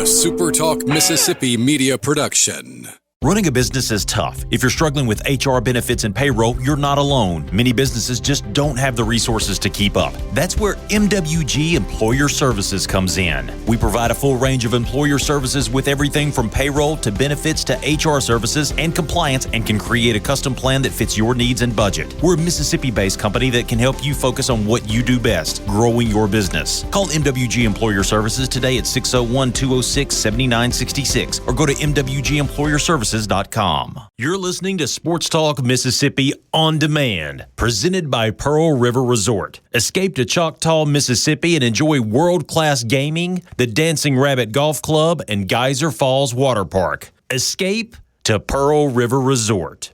SuperTalk Mississippi media production. Running a business is tough. If you're struggling with HR, benefits, and payroll, you're not alone. Many businesses just don't have the resources to keep up. That's where MWG Employer Services comes in. We provide a full range of employer services with everything from payroll to benefits to HR services and compliance, and can create a custom plan that fits your needs and budget. We're a Mississippi-based company that can help you focus on what you do best, growing your business. Call MWG Employer Services today at 601-206-7966 or go to MWGEmployerServices.com. You're listening to Sports Talk Mississippi On Demand, presented by Pearl River Resort. Escape to Choctaw, Mississippi and enjoy world-class gaming, the Dancing Rabbit Golf Club, and Geyser Falls Water Park. Escape to Pearl River Resort.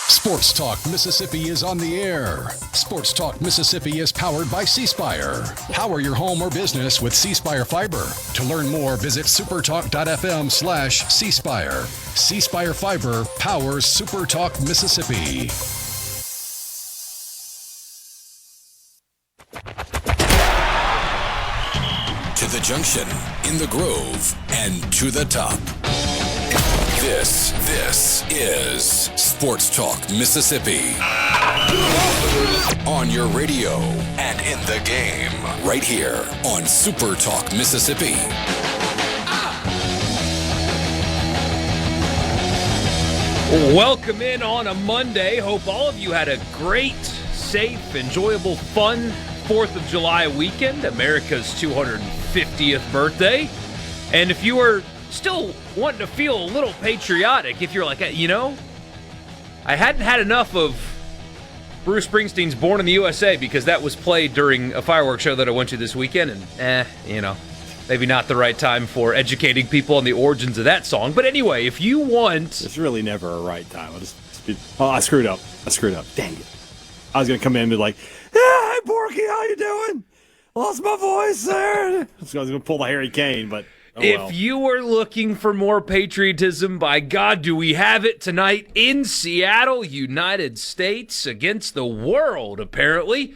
Sports Talk Mississippi is on the air. Sports Talk Mississippi is powered by C Spire. Power your home or business with C Spire Fiber. To learn more, visit supertalk.fm/C Spire. C Spire Fiber powers SuperTalk Mississippi. To the junction, in the Grove, and to the top. This is Sports Talk Mississippi. On your radio and in the game, right here on Super Talk Mississippi. Welcome in on a Monday. Hope all of you had a great, safe, enjoyable, fun 4th of July weekend, America's 250th birthday. And if you were still wanting to feel a little patriotic, if you're like, I hadn't had enough of Bruce Springsteen's Born in the USA because that was played during a fireworks show that I went to this weekend, and maybe not the right time for educating people on the origins of that song. But anyway, if you want... It's really never a right time. I screwed up. Dang it. I was going to come in and be like, hey, Borkey, how you doing? Lost my voice there. I was going to pull the Harry Kane, but... If you are looking for more patriotism, by God, do we have it tonight in Seattle, United States, against the world, apparently.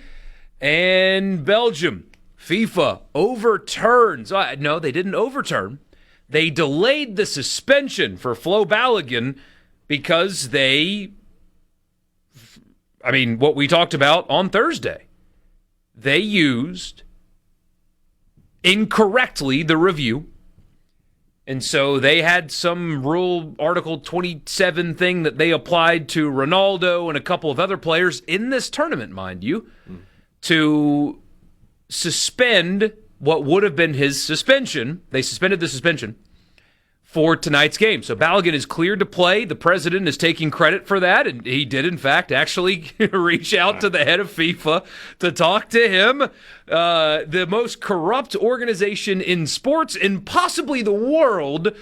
And Belgium, FIFA overturns. No, they didn't overturn. They delayed the suspension for Flo Balogun because what we talked about on Thursday. They used incorrectly the review. And so they had some rule Article 27 thing that they applied to Ronaldo and a couple of other players in this tournament, mind you, to suspend what would have been his suspension. They suspended the suspension for tonight's game. So Balogun is cleared to play. The president is taking credit for that, and he did, in fact, actually reach out to the head of FIFA to talk to him. The most corrupt organization in sports and possibly the world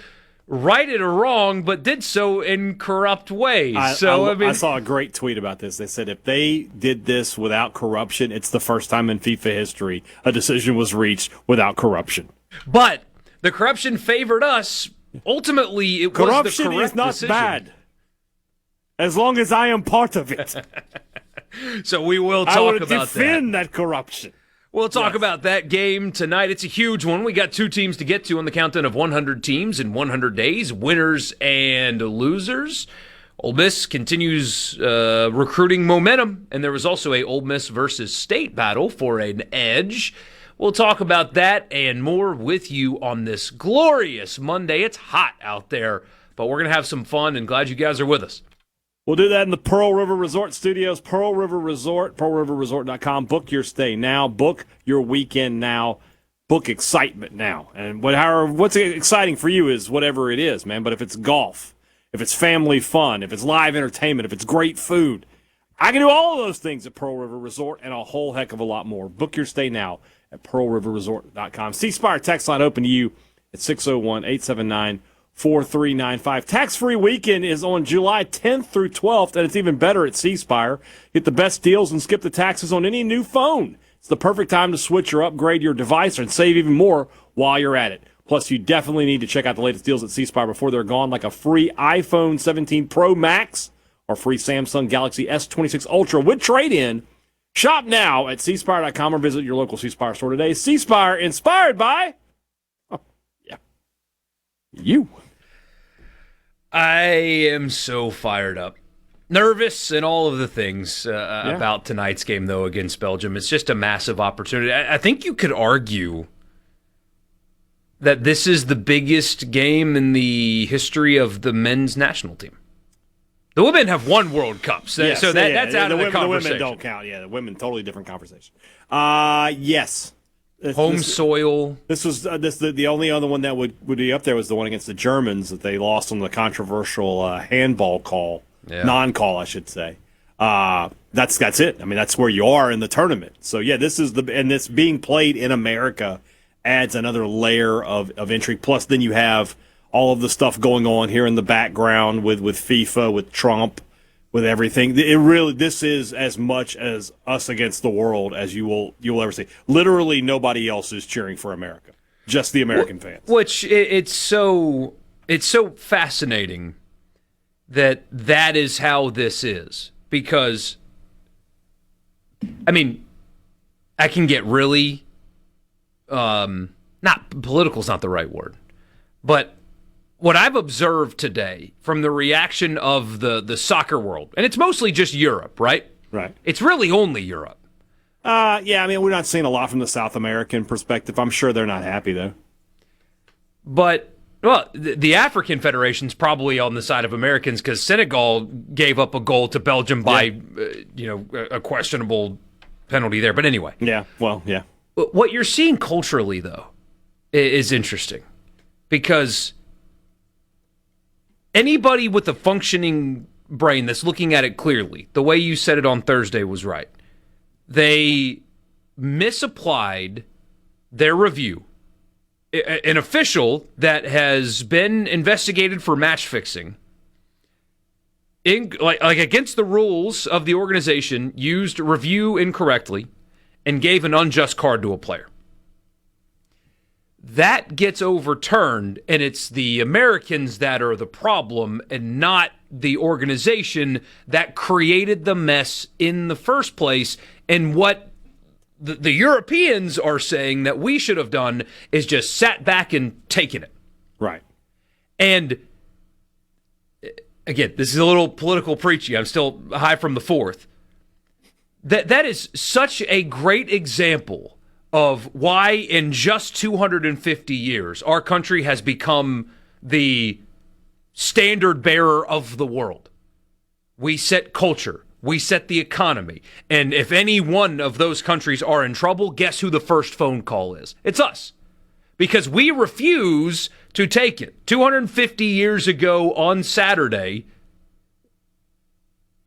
righted a wrong, but did so in corrupt ways. I saw a great tweet about this. They said if they did this without corruption, it's the first time in FIFA history a decision was reached without corruption. But the corruption favored us. Ultimately, it was the correct decision. Corruption is not bad, as long as I am part of it. So we will talk about that. I would defend that corruption. We'll talk about that game tonight. It's a huge one. We got two teams to get to on the countdown of 100 teams in 100 days, winners and losers. Ole Miss continues recruiting momentum, and there was also a Ole Miss versus State battle for an edge. We'll talk about that and more with you on this glorious Monday. It's hot out there, but we're going to have some fun, and glad you guys are with us. We'll do that in the Pearl River Resort Studios. Pearl River Resort, pearlriverresort.com. Book your stay now. Book your weekend now. Book excitement now. And what's exciting for you is whatever it is, man. But if it's golf, if it's family fun, if it's live entertainment, if it's great food, I can do all of those things at Pearl River Resort and a whole heck of a lot more. Book your stay now at pearlriverresort.com. C Spire text line open to you at 601-879-4395. Tax-free weekend is on July 10th through 12th, and it's even better at C Spire. Get the best deals and skip the taxes on any new phone. It's the perfect time to switch or upgrade your device and save even more while you're at it. Plus, you definitely need to check out the latest deals at C Spire before they're gone, like a free iPhone 17 Pro Max or free Samsung Galaxy S26 Ultra with trade-in. Shop now at cspire.com or visit your local C Spire store today. C Spire, inspired by... You. I am so fired up. Nervous and all of the things about tonight's game, though, against Belgium. It's just a massive opportunity. I think you could argue that this is the biggest game in the history of the men's national team. The women have won World Cups, so that's out of the conversation. The women don't count. Yeah, the women, totally different conversation. Yes. Home soil. This was the only other one that would be up there was the one against the Germans that they lost on the controversial handball call, non-call, I should say. That's it. I mean, that's where you are in the tournament. So yeah, this being played in America adds another layer of intrigue. Plus, then you have all of the stuff going on here in the background with FIFA, with Trump, with everything. This is as much as us against the world as you will ever see. Literally, nobody else is cheering for America, just the American fans. Which it's so fascinating that is how this is, because I mean, I can get really not political is not the right word, but what I've observed today from the reaction of the soccer world, and it's mostly just Europe, right? Right. It's really only Europe. Yeah, I mean, we're not seeing a lot from the South American perspective. I'm sure they're not happy, though. But, well, the African Federation's probably on the side of Americans because Senegal gave up a goal to Belgium by, a questionable penalty there. But anyway. Yeah, well, yeah. What you're seeing culturally, though, is interesting because anybody with a functioning brain that's looking at it clearly, the way you said it on Thursday was right. They misapplied their review. An official that has been investigated for match fixing, like against the rules of the organization, used review incorrectly and gave an unjust card to a player. That gets overturned, and it's the Americans that are the problem and not the organization that created the mess in the first place. And what the Europeans are saying that we should have done is just sat back and taken it. Right. And again, this is a little political preachy. I'm still high from the fourth. That is such a great example of why in just 250 years our country has become the standard bearer of the world. We set culture. We set the economy. And if any one of those countries are in trouble, guess who the first phone call is? It's us. Because we refuse to take it. 250 years ago on Saturday,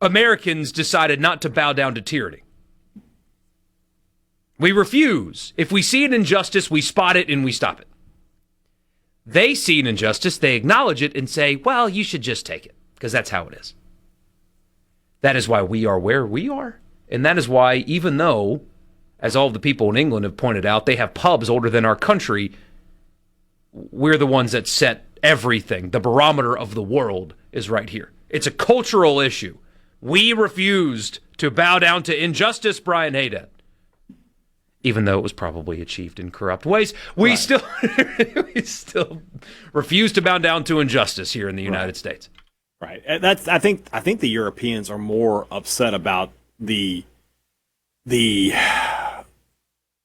Americans decided not to bow down to tyranny. We refuse. If we see an injustice, we spot it and we stop it. They see an injustice, they acknowledge it and say, well, you should just take it, because that's how it is. That is why we are where we are. And that is why, even though, as all of the people in England have pointed out, they have pubs older than our country, we're the ones that set everything. The barometer of the world is right here. It's a cultural issue. We refused to bow down to injustice, Brian Hadad. Even though it was probably achieved in corrupt ways, we still refuse to bow down to injustice here in the United States. Right. I think the Europeans are more upset about the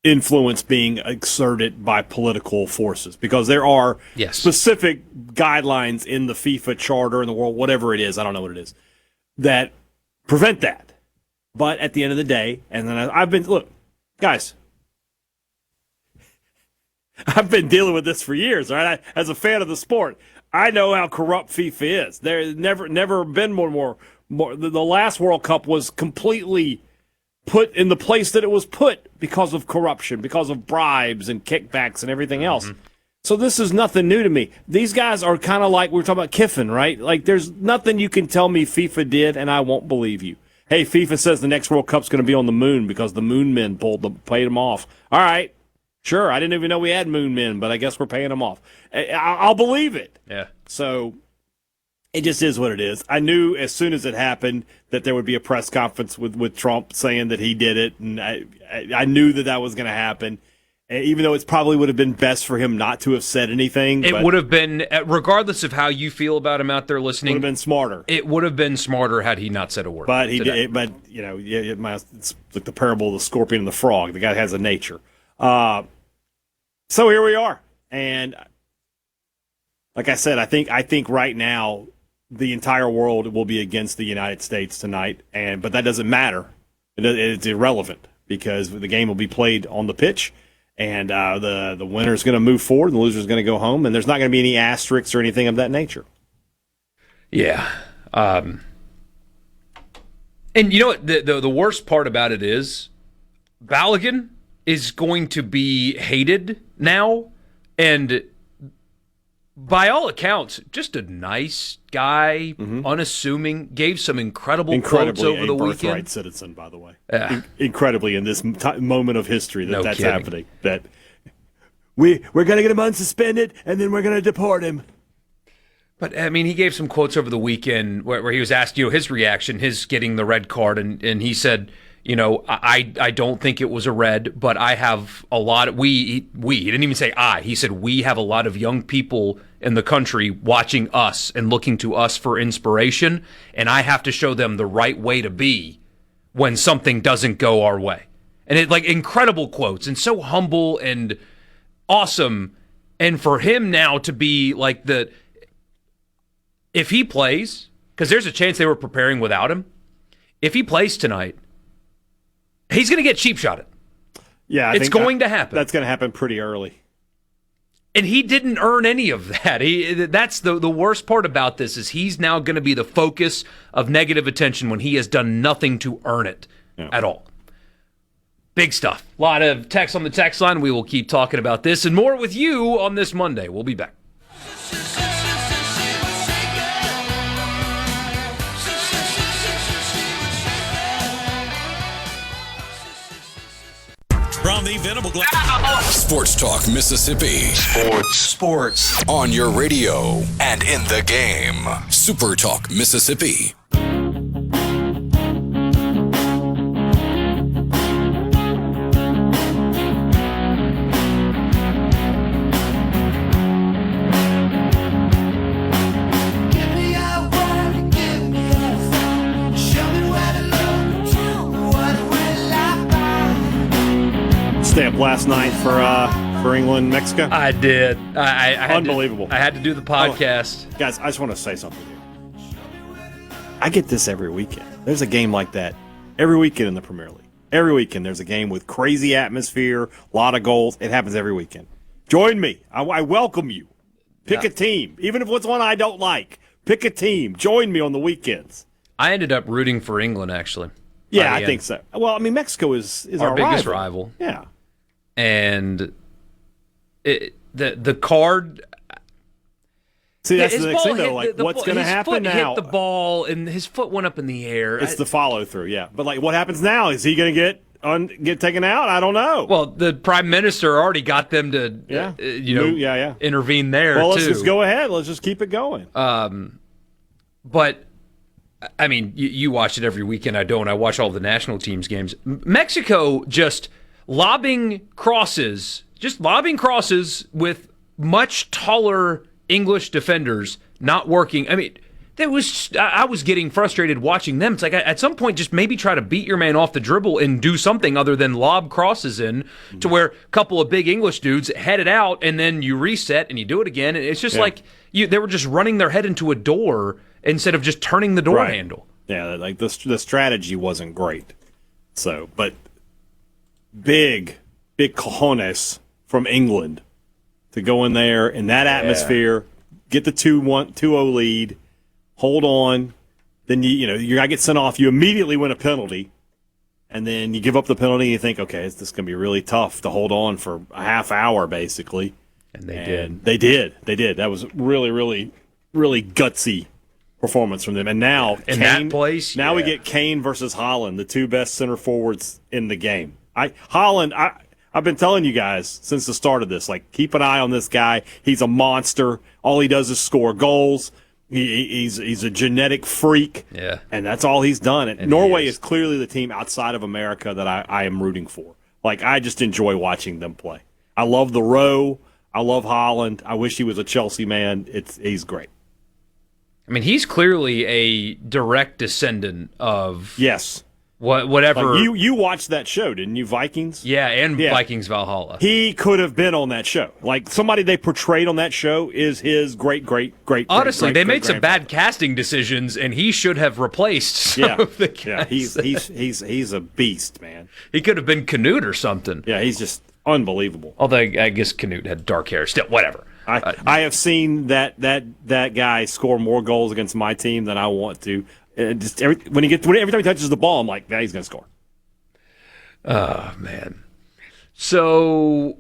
influence being exerted by political forces, because there are specific guidelines in the FIFA charter in the world, whatever it is, I don't know what it is, that prevent that. But at the end of the day, and then guys, I've been dealing with this for years, right? As a fan of the sport, I know how corrupt FIFA is. There's never been more. The last World Cup was completely put in the place that it was put because of corruption, because of bribes and kickbacks and everything else. Mm-hmm. So this is nothing new to me. These guys are kind of like, we were talking about Kiffin, right? Like, there's nothing you can tell me FIFA did, and I won't believe you. Hey, FIFA says the next World Cup's going to be on the moon because the moon men paid them off. All right. Sure, I didn't even know we had moon men, but I guess we're paying them off. I'll believe it. Yeah. So it just is what it is. I knew as soon as it happened that there would be a press conference with Trump saying that he did it, and I knew that was going to happen. even though it probably would have been best for him not to have said anything. It would have been, regardless of how you feel about him out there listening, would have been smarter. It would have been smarter had he not said a word. But he did. But it's like the parable of the scorpion and the frog. The guy has a nature. So here we are, and like I said, I think right now the entire world will be against the United States tonight, but that doesn't matter. It's irrelevant because the game will be played on the pitch. And the winner's going to move forward, and the loser's going to go home, and there's not going to be any asterisks or anything of that nature. Yeah. And you know what? The worst part about it is Balogun is going to be hated now, and by all accounts, just a nice guy, unassuming, gave some incredibly quotes over the weekend. Birthright citizen, by the way. Incredibly in this moment of history that's kidding. Happening. That we're going to get him unsuspended, and then we're going to deport him. But, I mean, he gave some quotes over the weekend where he was asked, his reaction, his getting the red card, and he said, I don't think it was a red, but I have a lot of, he didn't even say I, he said we have a lot of young people in the country watching us and looking to us for inspiration, and I have to show them the right way to be when something doesn't go our way. And it, like, incredible quotes, and so humble and awesome, and for him now to be like if he plays, because there's a chance they were preparing without him, if he plays tonight, he's going to get cheap shotted. Yeah, it's going to happen. That's going to happen pretty early. And he didn't earn any of that. That's the worst part about this is he's now going to be the focus of negative attention when he has done nothing to earn it at all. Big stuff. A lot of text on the text line. We will keep talking about this and more with you on this Monday. We'll be back. From the Venable Glass. Sports Talk Mississippi. Sports. On your radio and in the game. Super Talk Mississippi. Stay up last night for England, Mexico? I did. I Unbelievable. I had to do the podcast. Guys, I just want to say something here. I get this every weekend. There's a game like that every weekend in the Premier League. Every weekend there's a game with crazy atmosphere, a lot of goals. It happens every weekend. Join me. I welcome you. Pick a team. Even if it's one I don't like, pick a team. Join me on the weekends. I ended up rooting for England, actually. Yeah, I think so. Well, I mean, Mexico is our biggest rival. Yeah. And the card. See, that's the next thing, though. Like, what's going to happen now? His foot hit the ball, and his foot went up in the air. It's the follow-through, yeah. But, like, what happens now? Is he going to get taken out? I don't know. Well, the prime minister already got them to, intervene there, well, too. Let's just go ahead. Let's just keep it going. But, I mean, you watch it every weekend. I don't. I watch all the national teams games. Mexico just lobbing crosses with much taller English defenders not working. I mean, I was getting frustrated watching them. It's like at some point just maybe try to beat your man off the dribble and do something other than lob crosses in to where a couple of big English dudes head it out and then you reset and you do it again. And it's just like they were just running their head into a door instead of just turning the door handle. Yeah, like the strategy wasn't great. So, but big cojones from England to go in there in that atmosphere, get the 2-0 lead, hold on, then you got to get sent off. You immediately win a penalty, and then you give up the penalty and you think, okay, this is going to be really tough to hold on for a half hour, basically. And they did. They did. That was really, really, really gutsy performance from them. And now in that place, we get Kane versus Haaland, the two best center forwards in the game. I've been telling you guys since the start of this, like, keep an eye on this guy. He's a monster. All he does is score goals. He's a genetic freak. Yeah. And that's all he's done. And Norway is clearly the team outside of America that I am rooting for. Like, I just enjoy watching them play. I love the row. I love Holland. I wish he was a Chelsea man. He's great. I mean, he's clearly a direct descendant of Yes. Whatever. Like you watched that show, didn't you, Vikings? Yeah, and Vikings Valhalla. He could have been on that show. Like, somebody they portrayed on that show is his great. Honestly, they made some bad casting decisions, and he should have replaced some of the guys. Yeah, he's a beast, man. He could have been Canute or something. Yeah, he's just unbelievable. Although I guess Canute had dark hair. Still, whatever. I have seen that guy score more goals against my team than I want to. Just every time he touches the ball, I'm like, yeah, he's going to score. Oh man! So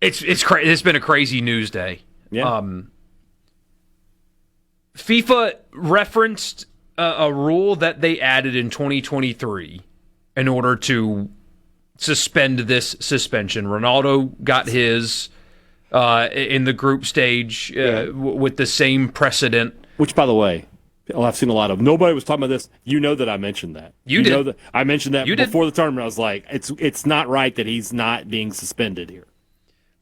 it's been a crazy news day. Yeah. FIFA referenced a rule that they added in 2023 in order to suspend this suspension. Ronaldo got his in the group stage with the same precedent. Which, by the way, I've seen a lot of. Nobody was talking about this. You know that I mentioned that. You did. Know that I mentioned that you before did. the tournament. I was like, it's not right that he's not being suspended here.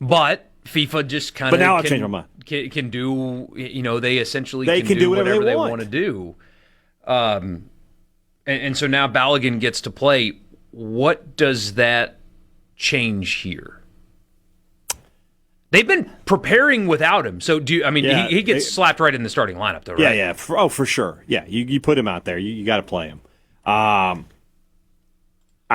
But FIFA just kind of. But now I've changed my mind. Can do. They essentially can do whatever they want to do. And so now Balogun gets to play. What does that change here? They've been preparing without him. So he gets slapped right in the starting lineup, though, right? Yeah. For sure. Yeah, you put him out there. You got to play him. I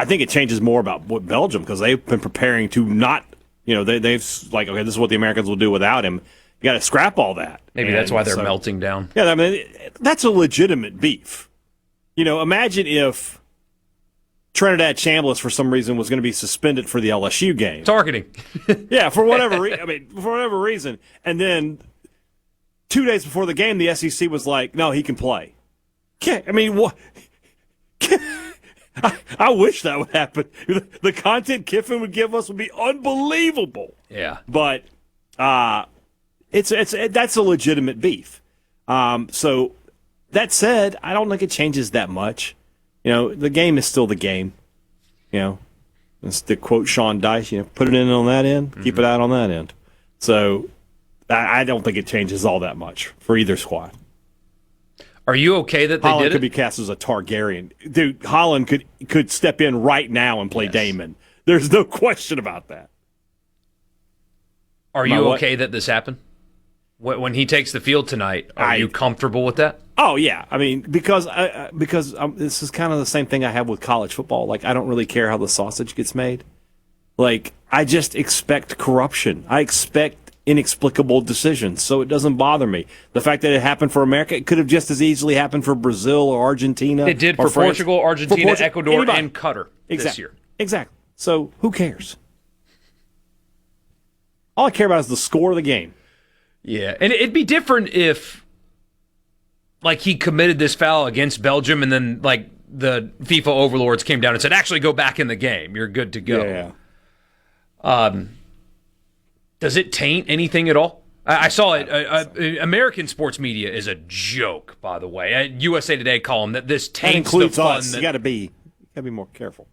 think it changes more about what Belgium, because they've been preparing to not. They've like, okay, this is what the Americans will do without him. You got to scrap all that. Maybe that's why they're melting down. Yeah, I mean, that's a legitimate beef. Imagine if Trinidad Chambliss, for some reason, was going to be suspended for the LSU game. Targeting. Yeah, for whatever reason. And then 2 days before the game, the SEC was like, no, he can play. I mean, what? I wish that would happen. The content Kiffin would give us would be unbelievable. Yeah. But that's a legitimate beef. So that said, I don't think it changes that much. The game is still the game. That's to quote Sean Dice, put it in on that end, keep it out on that end. So I don't think it changes all that much for either squad. Are you okay that they Holland did it? Could be cast as a Targaryen. Dude, Holland could step in right now and play Damon. There's no question about that. Are you okay that this happened? When he takes the field tonight, are you comfortable with that? Oh, yeah. I mean, because this is kind of the same thing I have with college football. Like, I don't really care how the sausage gets made. Like, I just expect corruption. I expect inexplicable decisions, so it doesn't bother me. The fact that it happened for America, it could have just as easily happened for Brazil or Argentina. It did for France. Portugal, Argentina, Ecuador, and Qatar this year. Exactly. So who cares? All I care about is the score of the game. Yeah, and it'd be different if, like, he committed this foul against Belgium and then, like, the FIFA overlords came down and said, actually go back in the game. You're good to go. Yeah. Does it taint anything at all? I saw it. American sports media is a joke, by the way. USA Today column that this taints the fun. Us. You got to be more careful.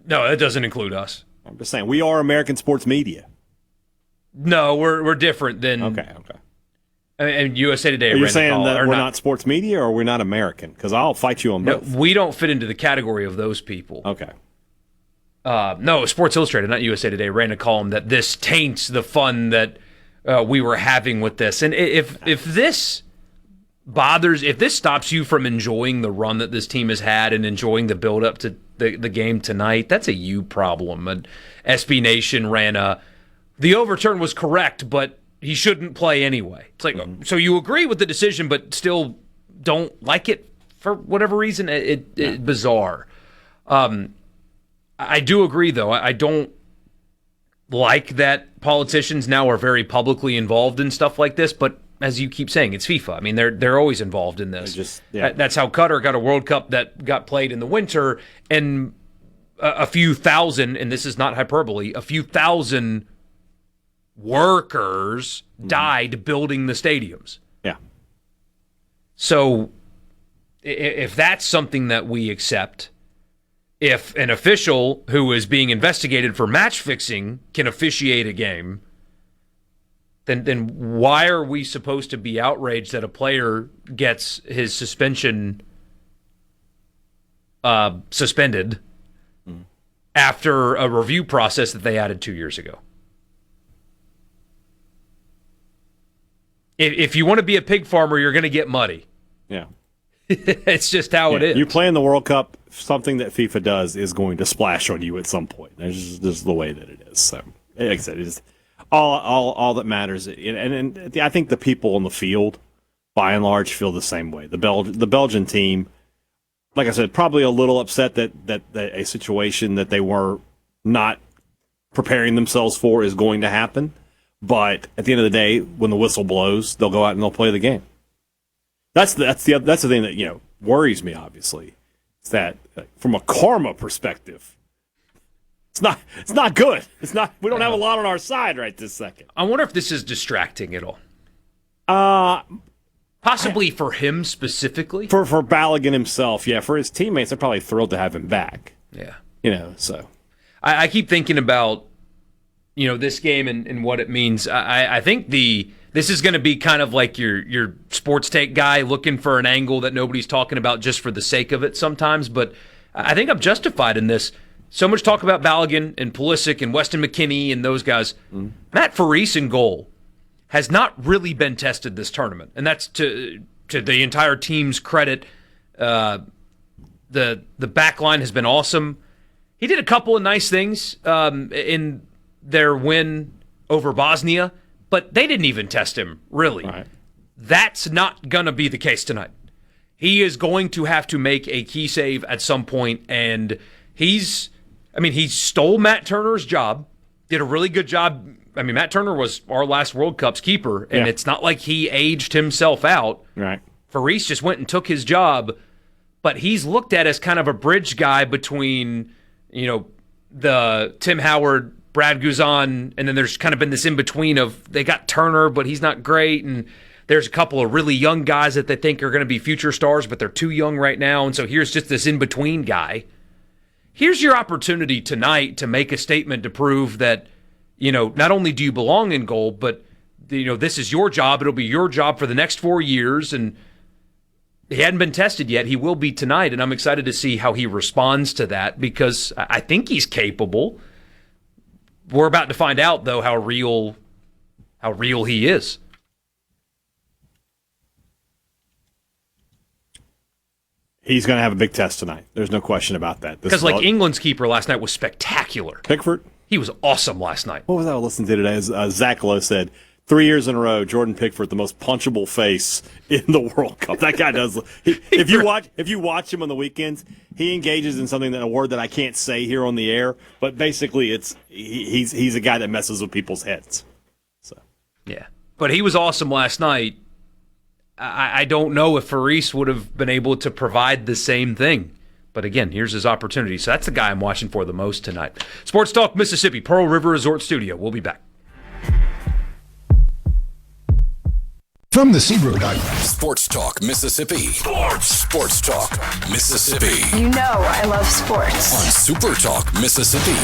No, it doesn't include us. I'm just saying, we are American sports media. No, we're different than. Okay. And USA Today. Are you saying that we're not sports media or we're not American? Because I'll fight you on both. No, we don't fit into the category of those people. Okay. No, Sports Illustrated, not USA Today, ran a column that this taints the fun that we were having with this. And if this stops you from enjoying the run that this team has had and enjoying the build-up to the game tonight, that's a you problem. And SB Nation ran the overturn was correct, but he shouldn't play anyway. It's like, so you agree with the decision, but still don't like it for whatever reason? It's bizarre. I do agree, though. I don't like that politicians now are very publicly involved in stuff like this, but as you keep saying, it's FIFA. I mean, they're always involved in this. That's how Qatar got a World Cup that got played in the winter, and a few thousand, and this is not hyperbole, a few thousand workers died building the stadiums. Yeah. So if that's something that we accept, if an official who is being investigated for match fixing can officiate a game, then why are we supposed to be outraged that a player gets his suspension suspended after a review process that they added 2 years ago? If you want to be a pig farmer, you're going to get muddy. Yeah. It's just how it is. You play in the World Cup, something that FIFA does is going to splash on you at some point. That's just the way that it is. So, like I said, it's all that matters. And I think the people on the field, by and large, feel the same way. The Belgian team, like I said, probably a little upset that a situation that they were not preparing themselves for is going to happen. But at the end of the day, when the whistle blows, they'll go out and they'll play the game. That's the thing that worries me. Obviously, is that from a karma perspective, it's not good. It's not. We don't have a lot on our side right this second. I wonder if this is distracting at all. Possibly for him specifically. For Balogun himself, yeah. For his teammates, they're probably thrilled to have him back. Yeah. So I keep thinking about this game and what it means. I think this is going to be kind of like your sports take guy looking for an angle that nobody's talking about just for the sake of it sometimes. But I think I'm justified in this. So much talk about Balogun and Pulisic and Weston McKennie and those guys. Matt Faris in goal has not really been tested this tournament, and that's to the entire team's credit. The back line has been awesome. He did a couple of nice things in their win over Bosnia, but they didn't even test him, really. Right. That's not going to be the case tonight. He is going to have to make a key save at some point, and he stole Matt Turner's job, did a really good job. Matt Turner was our last World Cup's keeper, and It's not like he aged himself out. Right. Faris just went and took his job, but he's looked at as kind of a bridge guy between, the Tim Howard, Brad Guzan, and then there's kind of been this in-between of they got Turner, but he's not great, and there's a couple of really young guys that they think are going to be future stars, but they're too young right now, and so here's just this in-between guy. Here's your opportunity tonight to make a statement to prove that, not only do you belong in goal, but, this is your job. It'll be your job for the next 4 years, and he hadn't been tested yet. He will be tonight, and I'm excited to see how he responds to that because I think he's capable. We're about to find out, though, how real he is. He's going to have a big test tonight. There's no question about that. Because, England's keeper last night was spectacular. Pickford? He was awesome last night. What was I listening to today? Zach Lowe said, 3 years in a row, Jordan Pickford, the most punchable face in the World Cup. That guy does. If you watch him on the weekends, he engages in something a word that I can't say here on the air. But basically, he's a guy that messes with people's heads. So yeah, but he was awesome last night. I don't know if Faris would have been able to provide the same thing. But again, here's his opportunity. So that's the guy I'm watching for the most tonight. Sports Talk Mississippi, Pearl River Resort Studio. We'll be back. From the Seabrook Island. Sports Talk Mississippi. Sports Talk Mississippi. I love sports. On Super Talk Mississippi.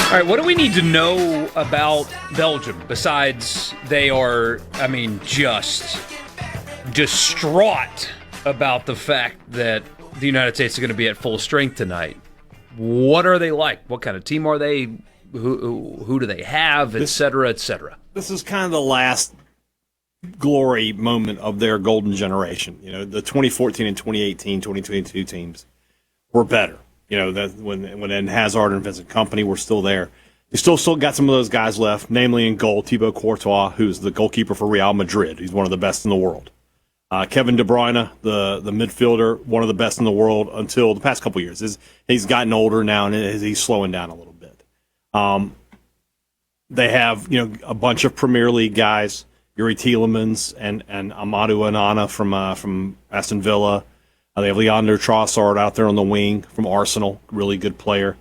All right, what do we need to know about Belgium besides they are, just distraught about the fact that the United States is going to be at full strength tonight? What are they like? What kind of team are they? Who do they have, et cetera, et cetera? This is kind of the last glory moment of their golden generation. The 2014 and 2018, 2022 teams were better. When Hazard and Vincent Kompany were still there. They still got some of those guys left, namely in goal, Thibaut Courtois, who's the goalkeeper for Real Madrid. He's one of the best in the world. Kevin De Bruyne, the midfielder, one of the best in the world until the past couple years. He's gotten older now, and he's slowing down a little bit. They have a bunch of Premier League guys Yuri Tielemans and Amadou Onana from Aston Villa. They have Leandro Trossard out there on the wing from Arsenal, really good player.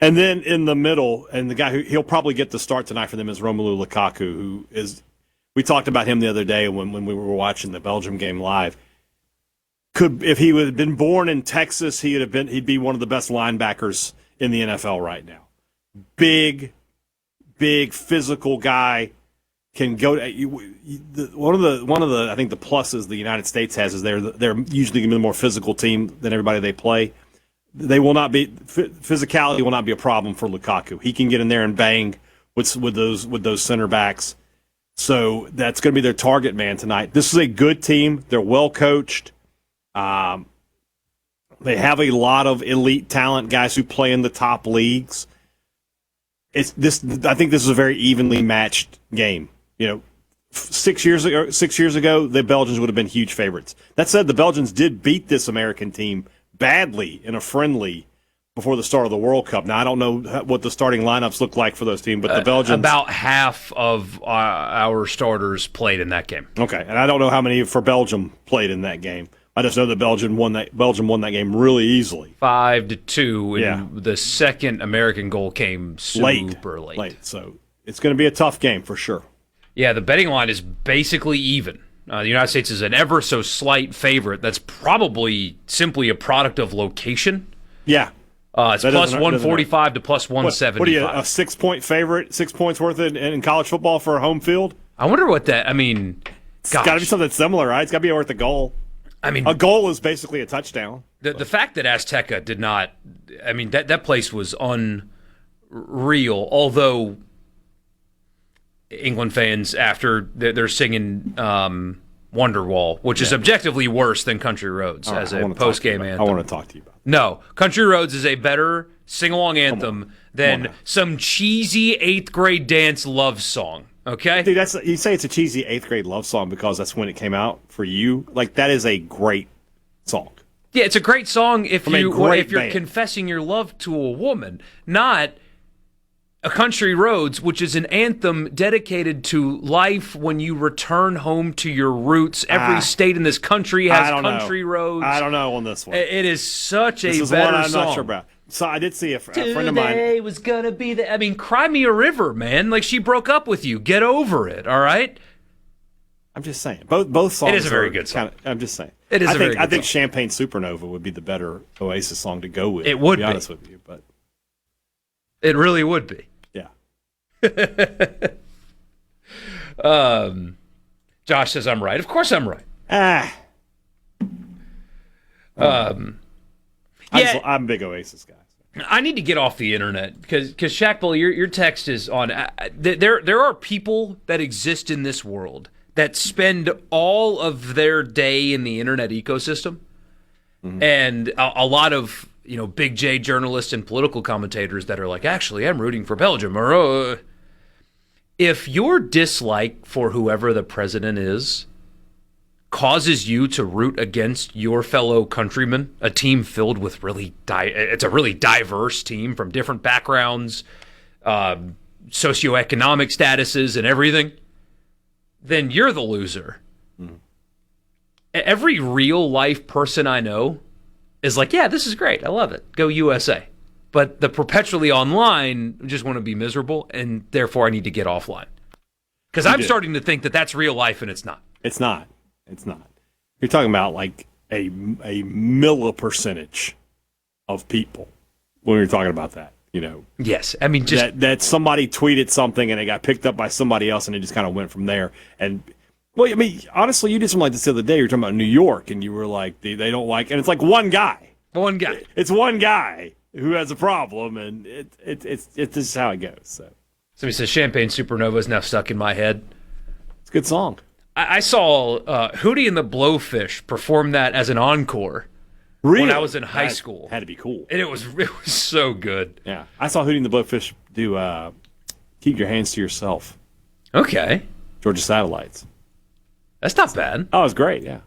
And then in the middle, and the guy he'll probably get the start tonight for them is Romelu Lukaku, who is. We talked about him the other day when we were watching the Belgium game live. If he would have been born in Texas, he'd be one of the best linebackers in the NFL right now. Big, physical guy. Can go. One of the I think the pluses the United States has is they're usually going to be the more physical team than everybody they play. They will not be physicality will not be a problem for Lukaku. He can get in there and bang with those center backs. So that's going to be their target man tonight. This is a good team. They're well coached. They have a lot of elite talent, guys who play in the top leagues. I think this is a very evenly matched game. 6 years ago, the Belgians would have been huge favorites. That said, the Belgians did beat this American team badly in a friendly before the start of the World Cup. Now, I don't know what the starting lineups look like for those teams, but the Belgians... About half of our starters played in that game. Okay, and I don't know how many for Belgium played in that game. I just know that Belgium won that game really easily. 5-2, and the second American goal came super late. So it's going to be a tough game for sure. Yeah, the betting line is basically even. The United States is an ever so slight favorite. That's probably simply a product of location. Yeah. It's plus 145 to plus 175. What are you, a 6-point favorite, 6 points worth in college football for a home field? I wonder what that, It's got to be something similar, right? It's got to be worth a goal. A goal is basically a touchdown. The fact that Azteca did not, that place was unreal, although England fans, after they're singing Wonderwall, which is objectively worse than Country Roads as a post-game anthem. I want to talk to you about that. No, Country Roads is a better sing-along anthem than some cheesy 8th grade dance love song. Okay, dude, you say it's a cheesy 8th grade love song because that's when it came out for you. Like, that is a great song. Yeah, it's a great song if you're confessing your love to a woman, not a Country Roads, which is an anthem dedicated to life when you return home to your roots. Every state in this country has Country Roads. I don't know on this one. It is such a better song. I'm song. Not sure about. So I did see a friend of mine. Today was gonna be Cry Me a River, man. Like, she broke up with you. Get over it, all right? I'm just saying. Both songs. It is a very good song. I'm just saying. It is a very good song. I think Champagne Supernova would be the better Oasis song to go with. It would be. To be honest with you, but it really would be. Yeah. Josh says I'm right. Of course I'm right. I'm a big Oasis guy. I need to get off the internet because Shaq Bull, your text is on. There are people that exist in this world that spend all of their day in the internet ecosystem, and a lot of big J journalists and political commentators that are like, actually, I'm rooting for Belgium. Or if your dislike for whoever the president is causes you to root against your fellow countrymen, a team filled with it's a really diverse team from different backgrounds, socioeconomic statuses and everything, then you're the loser. Every real life person I know is like, yeah, this is great. I love it. Go USA. But the perpetually online just want to be miserable, and therefore I need to get offline. Because I'm starting to think that that's real life, and it's not. It's not. It's not. You're talking about like a millipercentage of people when you're talking about that, Yes, just that somebody tweeted something and it got picked up by somebody else and it just kind of went from there. And honestly, you did something like this the other day. You were talking about New York and you were like, they don't like, and it's like one guy. It's one guy who has a problem, and it's just how it goes. So somebody says Champagne Supernova is now stuck in my head. It's a good song. I saw Hootie and the Blowfish perform that as an encore when I was in high school. Had to be cool. And it was so good. Yeah. I saw Hootie and the Blowfish do Keep Your Hands to Yourself. Okay. Georgia Satellites. That's not bad. Oh, it was great, yeah.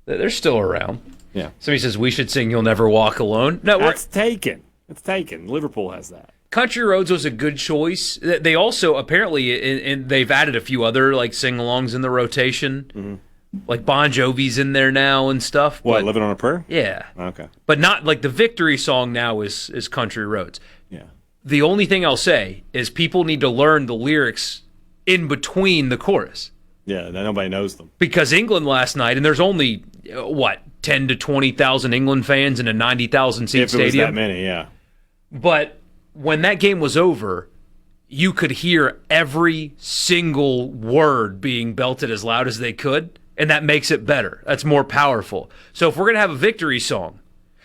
They're still around. Yeah. Somebody says we should sing You'll Never Walk Alone. No, That's taken. It's taken. Liverpool has that. Country Roads was a good choice. They also apparently, and they've added a few other like sing-alongs in the rotation. Like Bon Jovi's in there now and stuff. What, Living on a Prayer? Yeah. Okay. But not like the victory song now is Country Roads. Yeah. The only thing I'll say is people need to learn the lyrics in between the chorus. Yeah, nobody knows them. Because England last night, and there's only, 10 to 20,000 England fans in a 90,000 seat stadium? If it was that many, yeah. But when that game was over, you could hear every single word being belted as loud as they could, and that makes it better. That's more powerful. So if we're going to have a victory song,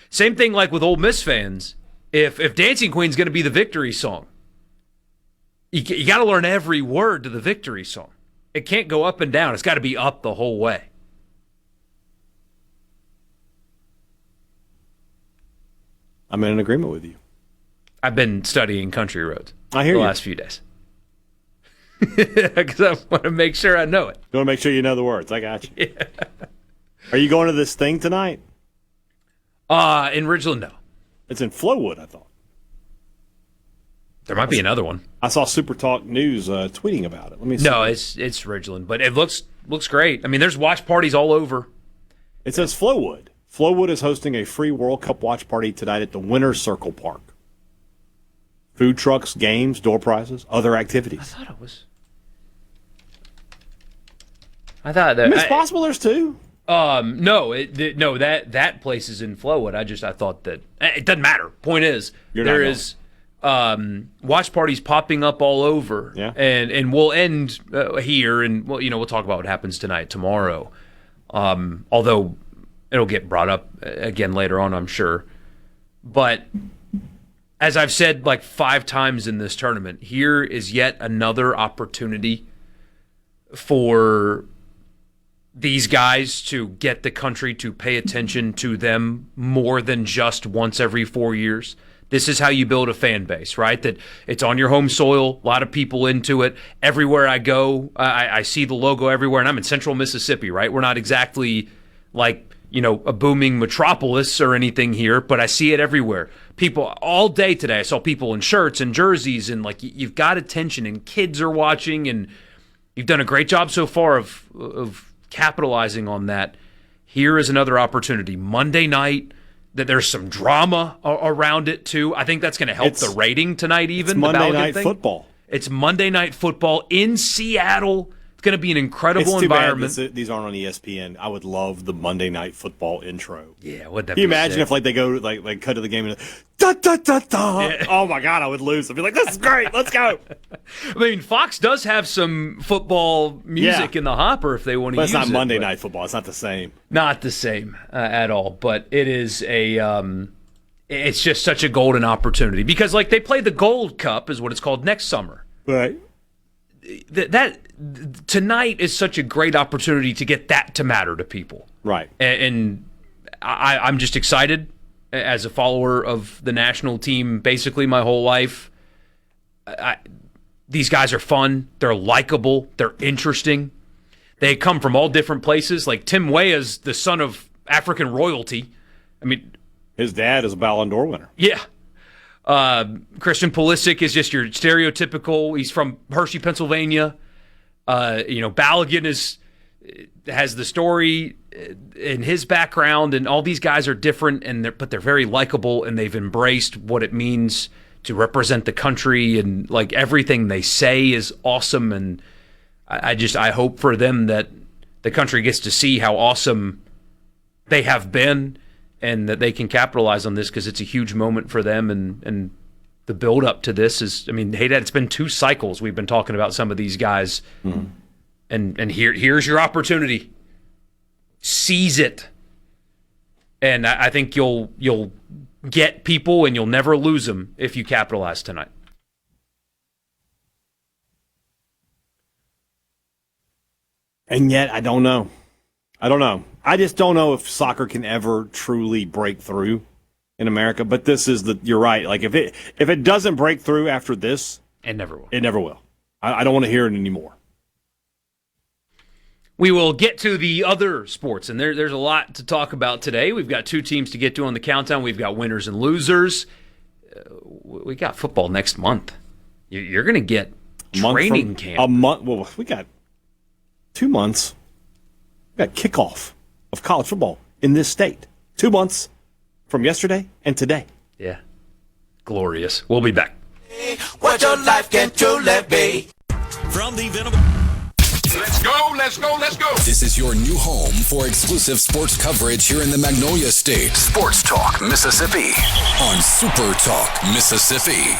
same thing like with Ole Miss fans, if Dancing Queen's going to be the victory song, you got to learn every word to the victory song. It can't go up and down. It's got to be up the whole way. I'm in agreement with you. I've been studying Country Roads I hear the you. last few days. Because I want to make sure I know it. You want to make sure you know the words. I got you. Yeah. Are you going to this thing tonight? In Ridgeland, no. It's in Flowood, I thought. There might be another one. I saw SuperTalk News tweeting about it. Let me see. No, it's Ridgeland, but it looks great. I mean, there's watch parties all over. It says Flowood. Flowood is hosting a free World Cup watch party tonight at the Winner's Circle Park. Food trucks, games, door prizes, other activities. I thought it was. I thought that. It's possible there's two. No, that place is in Flowood. I thought that it doesn't matter. Point is, there is watch parties popping up all over. Yeah. And we'll end here, and we'll talk about what happens tonight, tomorrow. Although it'll get brought up again later on, I'm sure. But as I've said like 5 times in this tournament, here is yet another opportunity for these guys to get the country to pay attention to them more than just once every 4 years. This is how you build a fan base, right? That it's on your home soil, a lot of people into it. Everywhere I go, I see the logo everywhere, and I'm in central Mississippi, right? We're not exactly like, a booming metropolis or anything here, but I see it everywhere. People all day today, I saw people in shirts and jerseys, and like you've got attention, and kids are watching, and you've done a great job so far of capitalizing on that. Here is another opportunity. Monday night, that there's some drama around it too. I think that's going to help the rating tonight even. It's Monday Night Football. It's Monday Night Football in Seattle. It's going to be an incredible environment. Bad these aren't on ESPN. I would love the Monday Night Football intro. Yeah, would that Can you be imagine sick? if like they go like cut to the game and da da da da? Yeah. Oh my God, I would lose. I'd be like, this is great. Let's go. I mean, Fox does have some football music in the hopper if they want to use it. But it's not Monday Night Football. It's not the same. Not the same at all. But it is it's just such a golden opportunity because like they play the Gold Cup is what it's called next summer. Right. That tonight is such a great opportunity to get that to matter to people. Right. And I'm just excited as a follower of the national team basically my whole life. These guys are fun. They're likable. They're interesting. They come from all different places. Like Tim Weah's the son of African royalty. I mean, his dad is a Ballon d'Or winner. Yeah. Christian Pulisic is just your stereotypical. He's from Hershey, Pennsylvania. Balogun has the story in his background, and all these guys are different, but they're very likable, and they've embraced what it means to represent the country, and like everything they say is awesome. And I hope for them that the country gets to see how awesome they have been, and that they can capitalize on this because it's a huge moment for them. And the build up to this is, Hadad, it's been 2 cycles we've been talking about some of these guys, and here's your opportunity. Seize it, and I think you'll get people, and you'll never lose them if you capitalize tonight. And yet, I don't know. I just don't know if soccer can ever truly break through in America. But this is you're right. Like if it doesn't break through after this, it never will. It never will. I don't want to hear it anymore. We will get to the other sports, and there's a lot to talk about today. We've got 2 teams to get to on the countdown. We've got winners and losers. we got football next month. You're going to get Month training from- camp. A month. Well, we got 2 months. We got kickoff of college football in this state. 2 months from yesterday and today. Yeah. Glorious. We'll be back. What your life can truly be. From the Venable. Let's go, let's go, let's go. This is your new home for exclusive sports coverage here in the Magnolia State. Sports Talk Mississippi on Super Talk Mississippi.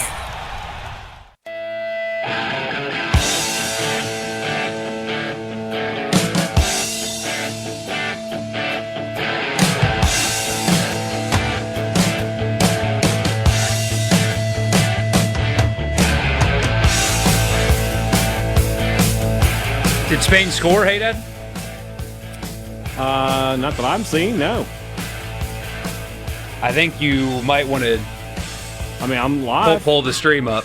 Did Spain score, Hadad? Not that I'm seeing, no. I think you might want to I mean, I'm live. pull the stream up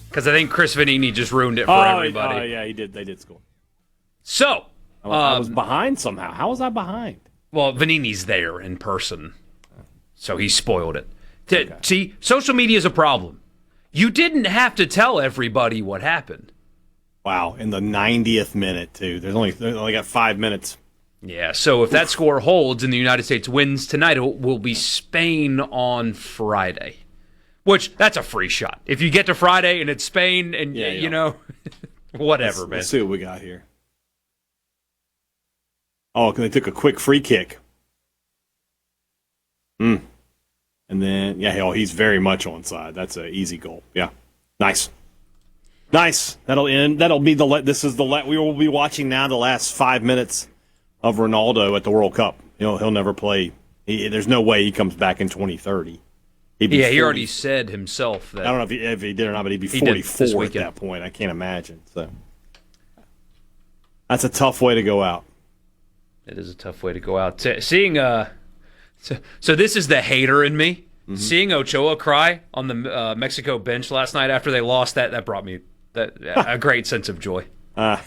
because I think Chris Vanini just ruined it for everybody. Oh, yeah, he did. They did score. So, I was behind somehow. How was I behind? well, Vanini's there in person, so he spoiled it. See, social media is a problem. You didn't have to tell everybody what happened. Wow, in the 90th minute, too. They only got 5 minutes. Yeah, so if that score holds and the United States wins tonight, it will be Spain on Friday. Which, that's a free shot. If you get to Friday and it's Spain and, you know, whatever, man. Let's see what we got here. Oh, they took a quick free kick. And then, he's very much onside. That's an easy goal. Yeah, nice. Nice. That'll end. That'll be we will be watching now the last 5 minutes of Ronaldo at the World Cup. He'll never play. There's no way he comes back in 2030. He already said himself that. I don't know if he did or not, but he'd be He did 44 at that point. I can't imagine. So that's a tough way to go out. It is a tough way to go out. Seeing so this is the hater in me. Mm-hmm. Seeing Ochoa cry on the Mexico bench last night after they lost, that brought me a great sense of joy. Man,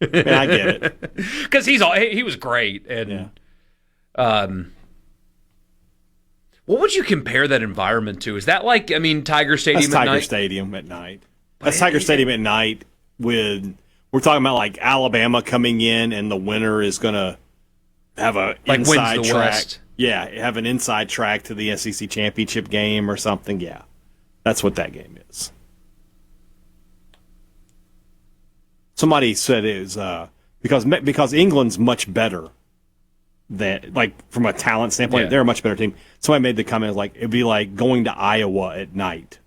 I get it because he was great. And what would you compare that environment to? Is that like Tiger Stadium? That's at Tiger night? Stadium at night. That's Tiger Stadium at night. We're talking about like Alabama coming in, and the winner is going to have a inside wins the track. West. Yeah, have an inside track to the SEC championship game or something. Yeah, that's what that game is. Somebody said it was because England's much better than, like, from a talent standpoint. They're a much better team. Somebody made the comment like it'd be like going to Iowa at night,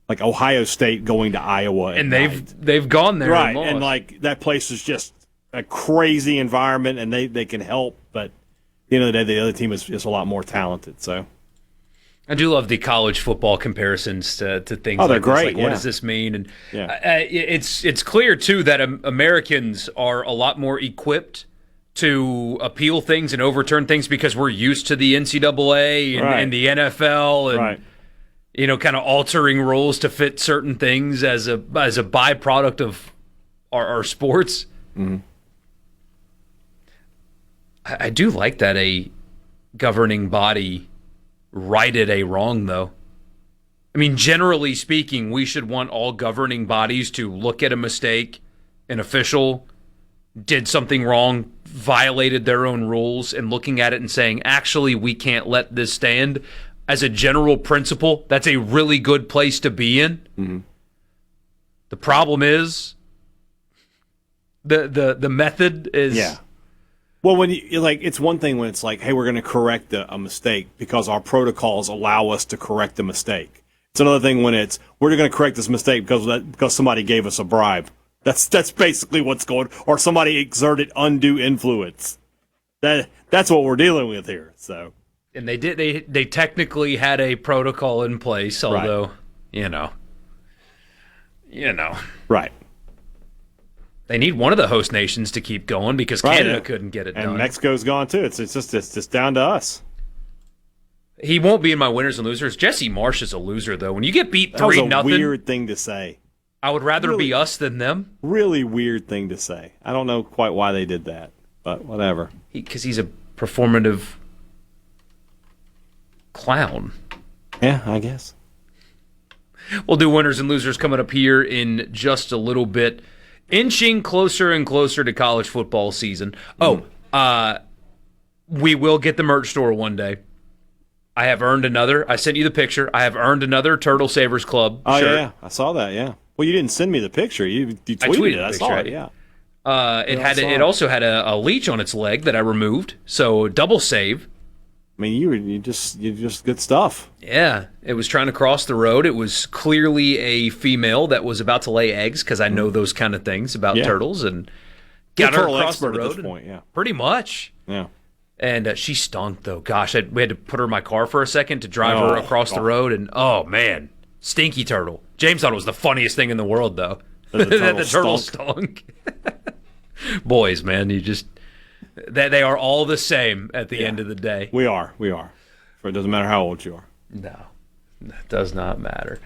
like Ohio State going to Iowa at night. And they've gone there, right? and And like that place is just a crazy environment, and they can help, but at the end of the day, the other team is just a lot more talented. So I do love the college football comparisons to things. Oh, they're like great. This. Like, what does this mean? And Yeah. it's clear too that Americans are a lot more equipped to appeal things and overturn things because we're used to the NCAA and the NFL and kind of altering rules to fit certain things as a byproduct of our sports. Mm-hmm. I do like that a governing body righted a wrong, though. I mean, generally speaking, we should want all governing bodies to look at a mistake, an official did something wrong, violated their own rules, and looking at it and saying, actually, we can't let this stand. As a general principle, that's a really good place to be in. Mm-hmm. The problem is the method is... Yeah. Well, when it's one thing when it's like, hey, we're going to correct a mistake because our protocols allow us to correct the mistake. It's another thing when it's we're going to correct this mistake because somebody gave us a bribe. That's basically what's going, or somebody exerted undue influence. That's what we're dealing with here. So, and they technically had a protocol in place, although you know, right. They need one of the host nations to keep going because Canada couldn't get it done. And Mexico's gone too. It's just down to us. He won't be in my winners and losers. Jesse Marsh is a loser, though. When you get beat 3-0, that was a weird thing to say. I would rather be us than them. Really weird thing to say. I don't know quite why they did that, but whatever. Because he's a performative clown. Yeah, I guess. We'll do winners and losers coming up here in just a little bit. Inching closer and closer to college football season. We will get the merch store one day. I have earned another. I sent you the picture. I have earned another Turtle Savers Club shirt. Yeah. I saw that, yeah. Well, you didn't send me the picture. You tweeted it. I saw it, yeah. It also had a leech on its leg that I removed, so double save. I mean, you just good stuff. Yeah, it was trying to cross the road. It was clearly a female that was about to lay eggs because I know those kind of things about turtles and got her across the road. At this point, yeah, pretty much. Yeah, and she stunk though. Gosh, we had to put her in my car for a second to drive her across the road, and oh man, stinky turtle. James thought it was the funniest thing in the world though. The turtle stunk. Boys, man, they are all the same at the end of the day. We are. It doesn't matter how old you are. No, it does not matter.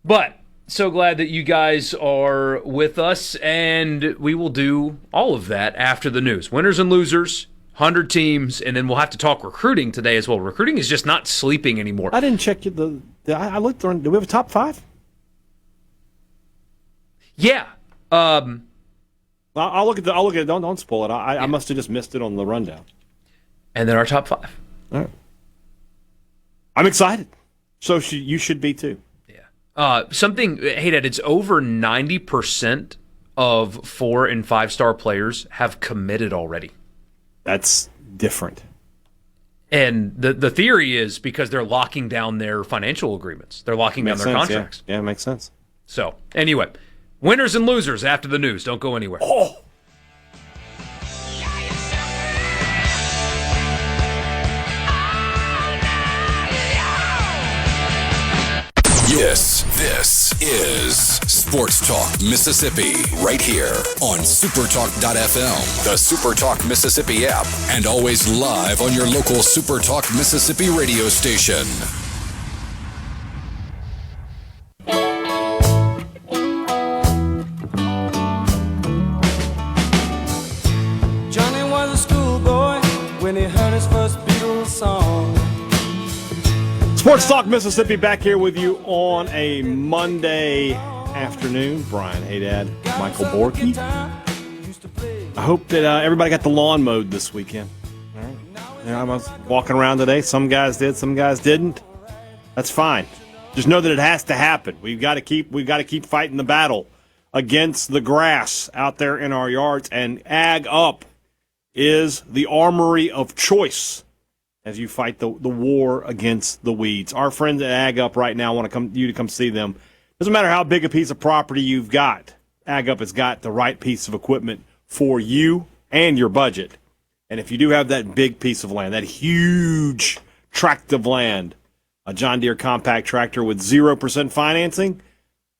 But so glad that you guys are with us, and we will do all of that after the news. Winners and losers, 100 teams, and then we'll have to talk recruiting today as well. Recruiting is just not sleeping anymore. I didn't check I looked on. Do we have a top 5? Yeah. I'll look at it. Don't spoil it. I must have just missed it on the rundown. And then our top 5. All right. I'm excited. So you should be too. Yeah. Hey, Dad, it's over 90% of 4 and 5 star players have committed already. That's different. And the theory is because they're locking down their financial agreements. They're locking down their contracts. Yeah, it makes sense. So, anyway, winners and losers after the news. Don't go anywhere. Oh! Yes, this is Sports Talk Mississippi, right here on SuperTalk.fm, the SuperTalk Mississippi app, and always live on your local SuperTalk Mississippi radio station. Johnny was a schoolboy when he heard his first Beatles song. Sports Talk Mississippi back here with you on a Monday afternoon. Brian Hadad, Michael Borkey. I hope that everybody got the lawn mowed this weekend. All right. I was walking around today. Some guys did, some guys didn't. That's fine. Just know that it has to happen. We've got to keep fighting the battle against the grass out there in our yards. And Ag Up is the armory of choice as you fight the war against the weeds. Our friends at Ag Up right now want you to come see them. Doesn't matter how big a piece of property you've got, Ag Up has got the right piece of equipment for you and your budget. And if you do have that big piece of land, that huge tract of land, a John Deere compact tractor with 0% financing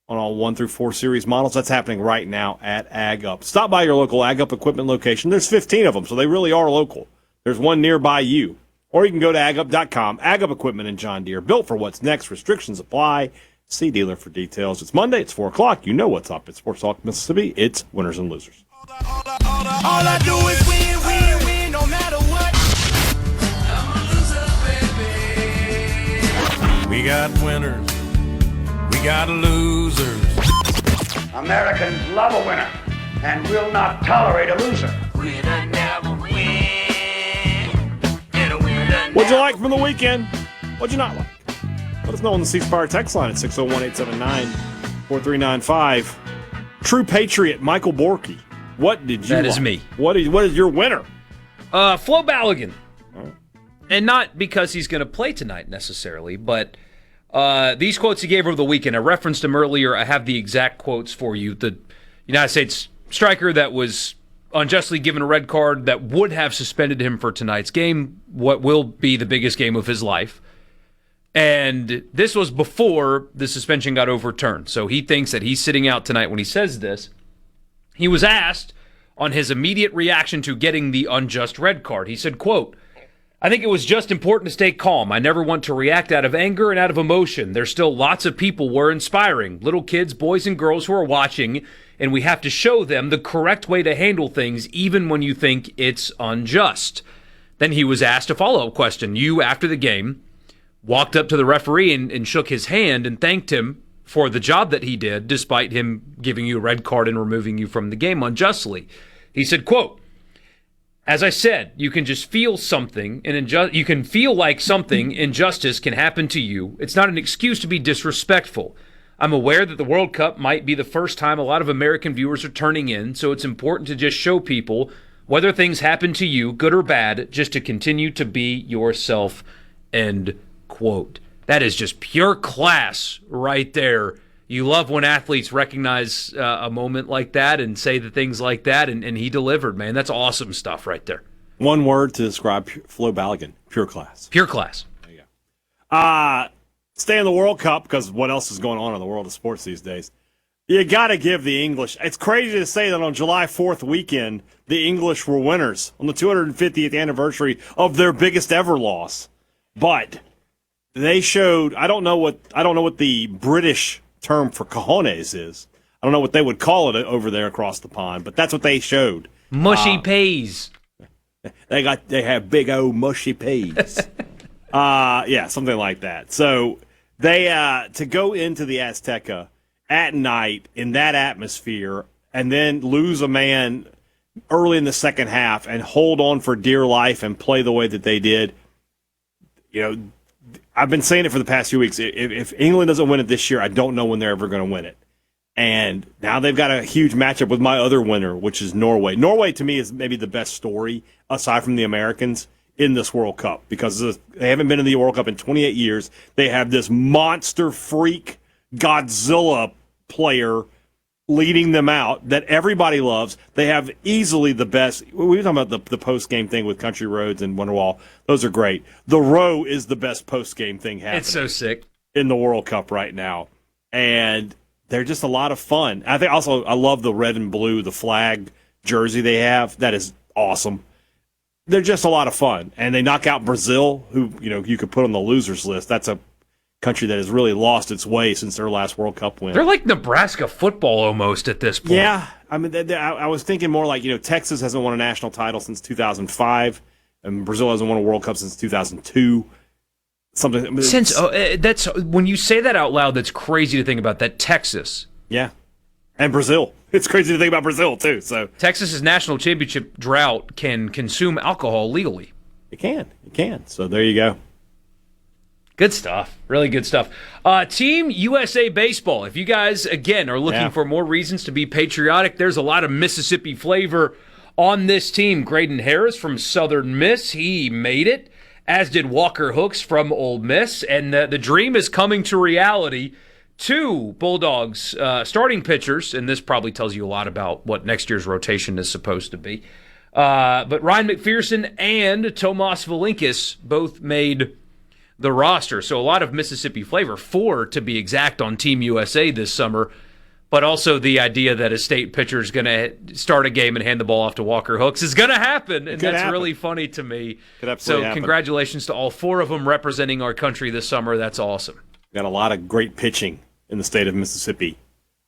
on all 1 through 4 series models, that's happening right now at Ag Up. Stop by your local Ag Up equipment location. There's 15 of them, so they really are local. There's one nearby you. Or you can go to agup.com. Ag Up Equipment and John Deere, built for what's next. Restrictions apply. See dealer for details. It's Monday. It's 4 o'clock. You know what's up. It's Sports Talk Mississippi. It's winners and losers. All I do is win, no matter what. I'm a loser, baby. We got winners. We got losers. Americans love a winner and will not tolerate a loser. Winner never win. What'd you like from the weekend? What'd you not like? Let us know on the C Spire text line at 601-879-4395. True Patriot Michael Borkey. What did you That like? is me. What is your winner? Flo Balogun. And not because he's going to play tonight necessarily, but these quotes he gave over the weekend. I referenced him earlier. I have the exact quotes for you. The United States striker that was unjustly given a red card that would have suspended him for tonight's game, what will be the biggest game of his life. And this was before the suspension got overturned. So he thinks that he's sitting out tonight when he says this. He was asked on his immediate reaction to getting the unjust red card. He said, quote, "I think it was just important to stay calm. I never want to react out of anger and out of emotion. There's still lots of people we're inspiring, little kids, boys and girls who are watching, and we have to show them the correct way to handle things even when you think it's unjust." Then he was asked a follow-up question. You, after the game, walked up to the referee and shook his hand and thanked him for the job that he did, despite him giving you a red card and removing you from the game unjustly. He said, quote, "As I said, you can just feel something, and you can feel like something injustice can happen to you. It's not an excuse to be disrespectful. I'm aware that the World Cup might be the first time a lot of American viewers are turning in, so it's important to just show people, whether things happen to you, good or bad, just to continue to be yourself," end quote. That is just pure class right there. You love when athletes recognize a moment like that and say the things like that, and he delivered, man. That's awesome stuff right there. One word to describe Flo Balogun, pure class. Pure class. There you go. Stay in the World Cup, because what else is going on in the world of sports these days? You got to give the English. It's crazy to say that on July 4th weekend, the English were winners on the 250th anniversary of their biggest ever loss. But they showed, I don't know what the British term for cojones is. I don't know what they would call it over there across the pond, but that's what they showed. Mushy peas. They have big old mushy peas. Yeah, something like that. So they to go into the Azteca at night in that atmosphere and then lose a man early in the second half and hold on for dear life and play the way that they did. You know, I've been saying it for the past few weeks. If England doesn't win it this year, I don't know when they're ever going to win it. And now they've got a huge matchup with my other winner, which is Norway. Norway, to me, is maybe the best story, aside from the Americans, in this World Cup, because they haven't been in the World Cup in 28 years. They have this monster freak Godzilla player leading them out that everybody loves. They have easily the best. We were talking about the post-game thing with Country Roads and Wonderwall. Those are great. The Row is the best post-game thing happening. It's so sick. In the World Cup right now. And they're just a lot of fun. I think also I love the red and blue, the flag jersey they have. That is awesome. They're just a lot of fun. And they knock out Brazil, who you could put on the losers list. That's a country that has really lost its way since their last World Cup win. They're like Nebraska football almost at this point. Yeah. I mean, I was thinking more like, Texas hasn't won a national title since 2005, and Brazil hasn't won a World Cup since 2002. That's when you say that out loud, that's crazy to think about that. Texas. Yeah. And Brazil. It's crazy to think about Brazil, too. So Texas's national championship drought can consume alcohol legally. It can. So there you go. Good stuff. Really good stuff. Team USA Baseball. If you guys, again, are looking for more reasons to be patriotic, there's a lot of Mississippi flavor on this team. Graydon Harris from Southern Miss, he made it, as did Walker Hooks from Ole Miss. And the dream is coming to reality. Two Bulldogs starting pitchers, and this probably tells you a lot about what next year's rotation is supposed to be. But Ryan McPherson and Tomas Valinkis both made the roster. So a lot of Mississippi flavor, 4 to be exact, on Team USA this summer. But also the idea that a state pitcher is going to start a game and hand the ball off to Walker Hooks is going to happen, and that's really funny to me. So congratulations to all 4 of them representing our country this summer. That's awesome. Got a lot of great pitching in the state of Mississippi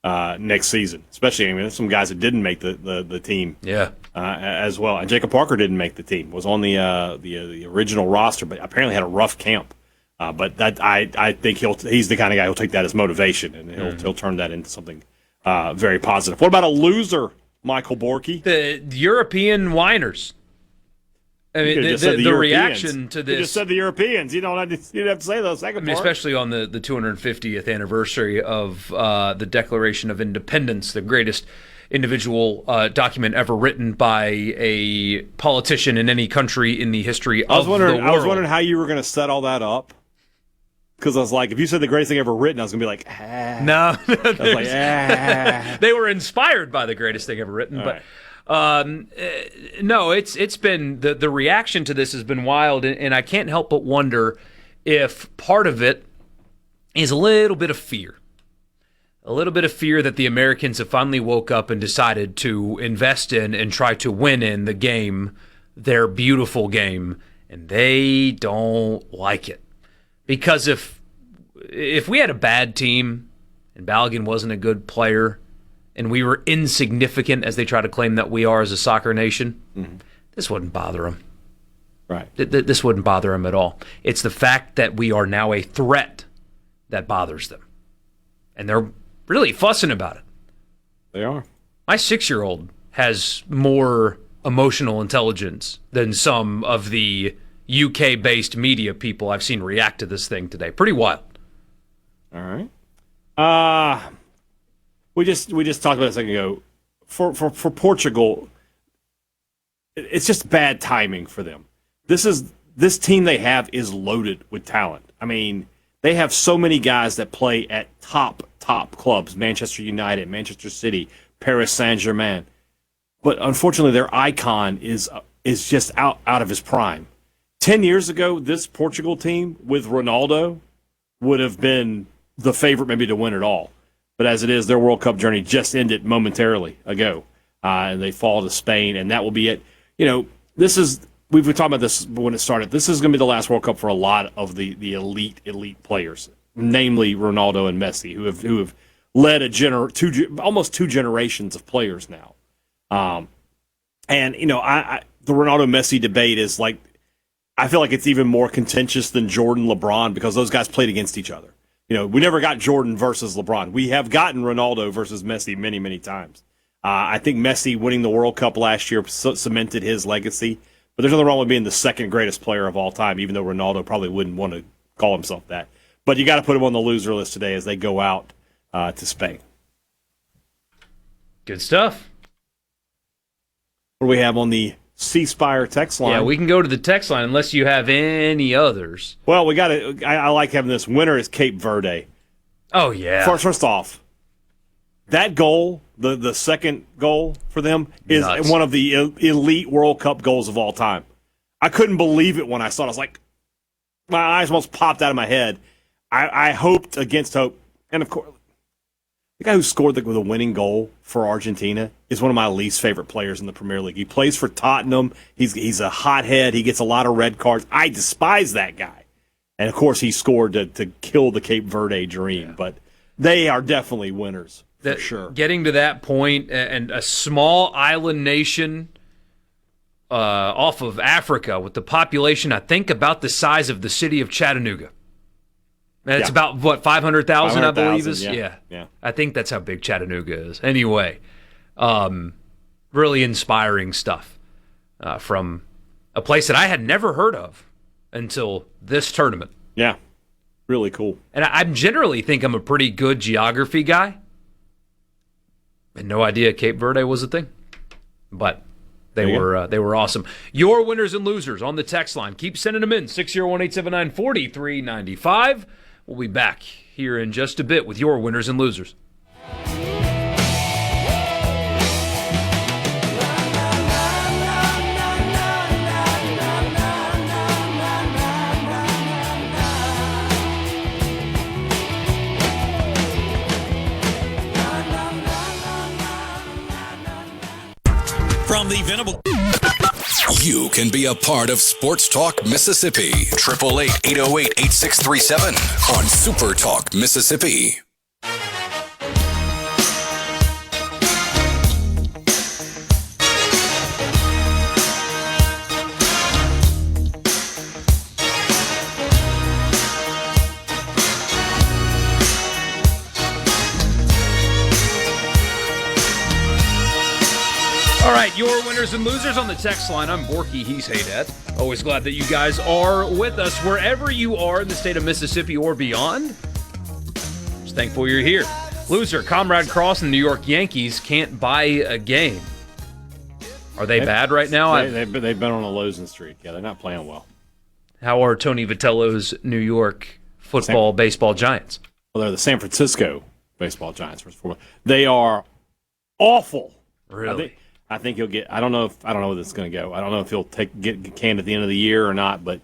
next season, especially there's some guys that didn't make the team. As well. And Jacob Parker didn't make the team. Was on the original roster, but apparently had a rough camp. But that I think he's the kind of guy who'll take that as motivation, and he'll turn that into something very positive. What about a loser, Michael Borkey? The European whiners. I mean, the reaction to this. You just said the Europeans. You don't have to say those second part. Especially on the 250th anniversary of the Declaration of Independence, the greatest individual document ever written by a politician in any country in the history of the world. I was wondering how you were going to set all that up. Because I was like, if you said the greatest thing ever written, I was going to be like, No. I was like, They were inspired by the greatest thing ever written. All but right. No, it's been, the reaction to this has been wild. And I can't help but wonder if part of it is a little bit of fear. A little bit of fear that the Americans have finally woke up and decided to invest in and try to win in the game, their beautiful game, and they don't like it. Because if we had a bad team and Balogun wasn't a good player and we were insignificant, as they try to claim that we are as a soccer nation, this wouldn't bother them. Right. This wouldn't bother them at all. It's the fact that we are now a threat that bothers them. And they're really fussing about it. They are. My 6-year-old has more emotional intelligence than some of the UK-based media people I've seen react to this thing today. Pretty wild. All right. We just talked about it a second ago. For Portugal, it's just bad timing for them. This team they have is loaded with talent. I mean, they have so many guys that play at top clubs: Manchester United, Manchester City, Paris Saint-Germain. But unfortunately, their icon is just out of his prime. 10 years ago, this Portugal team with Ronaldo would have been the favorite maybe to win it all. But as it is, their World Cup journey just ended momentarily ago. And they fall to Spain, and that will be it. You know, we've been talking about this when it started. This is going to be the last World Cup for a lot of the elite players, namely Ronaldo and Messi, who have led almost two generations of players now. And you know, the Ronaldo-Messi debate is like, I feel like it's even more contentious than Jordan-LeBron because those guys played against each other. You know, we never got Jordan versus LeBron. We have gotten Ronaldo versus Messi many, many times. I think Messi winning the World Cup last year cemented his legacy. But there's nothing wrong with being the second greatest player of all time, even though Ronaldo probably wouldn't want to call himself that. But you got to put him on the loser list today as they go out to Spain. Good stuff. What do we have on the C Spire text line? Yeah, we can go to the text line unless you have any others. Well, we got to. I like having this. Winner is Cape Verde. Oh yeah. First off, that goal, the second goal for them, is Nuts. one of the elite World Cup goals of all time. I couldn't believe it when I saw it. I was like, my eyes almost popped out of my head. I hoped against hope, and of course, the guy who scored the winning goal for Argentina is one of my least favorite players in the Premier League. He plays for Tottenham. He's a hothead. He gets a lot of red cards. I despise that guy. And, of course, he scored to kill the Cape Verde dream. Yeah. But they are definitely winners, for sure. Getting to that point, and a small island nation off of Africa with the population, I think, about the size of the city of Chattanooga. And it's about, 500,000, I believe? Yeah. I think that's how big Chattanooga is. Anyway, really inspiring stuff from a place that I had never heard of until this tournament. Yeah, really cool. And I generally think I'm a pretty good geography guy. And no idea Cape Verde was a thing. But they were awesome. Your winners and losers on the text line. Keep sending them in, 601-879-4395. We'll be back here in just a bit with your winners and losers. From the Venable. You can be a part of Sports Talk Mississippi. 888-808-8637 on Super Talk Mississippi. All right, your winners and losers on the text line. I'm Borkey, he's Hadad. Always glad that you guys are with us wherever you are in the state of Mississippi or beyond. Just thankful you're here. Loser, Comrade Cross and New York Yankees can't buy a game. Are they bad right now? They've been on a losing streak. Yeah, they're not playing well. How are Tony Vitello's New York baseball Giants? Well, they're the San Francisco baseball Giants. They are awful. Really? I think he'll get. I don't know where this is going to go. I don't know if he'll get canned at the end of the year or not. But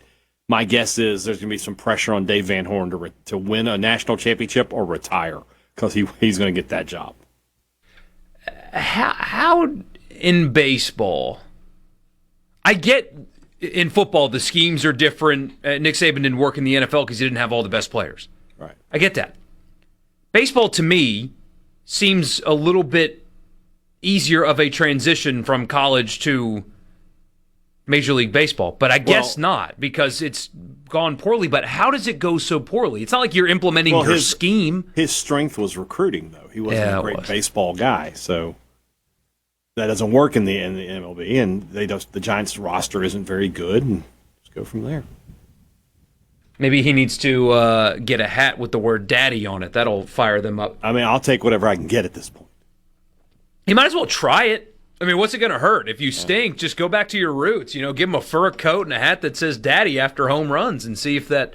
my guess is there's going to be some pressure on Dave Van Horn to win a national championship or retire because he's going to get that job. How in baseball? I get in football the schemes are different. Nick Saban didn't work in the NFL because he didn't have all the best players. Right. I get that. Baseball to me seems a little bit easier of a transition from college to Major League Baseball, but I guess not because it's gone poorly. But how does it go so poorly? It's not like you're implementing your scheme. His strength was recruiting, though. He wasn't a great baseball guy, so that doesn't work in the MLB. And the Giants' roster isn't very good, and just go from there. Maybe he needs to get a hat with the word "daddy" on it. That'll fire them up. I mean, I'll take whatever I can get at this point. He might as well try it. I mean, what's it going to hurt? If you stink, just go back to your roots. Give him a fur coat and a hat that says "Daddy" after home runs, and see if that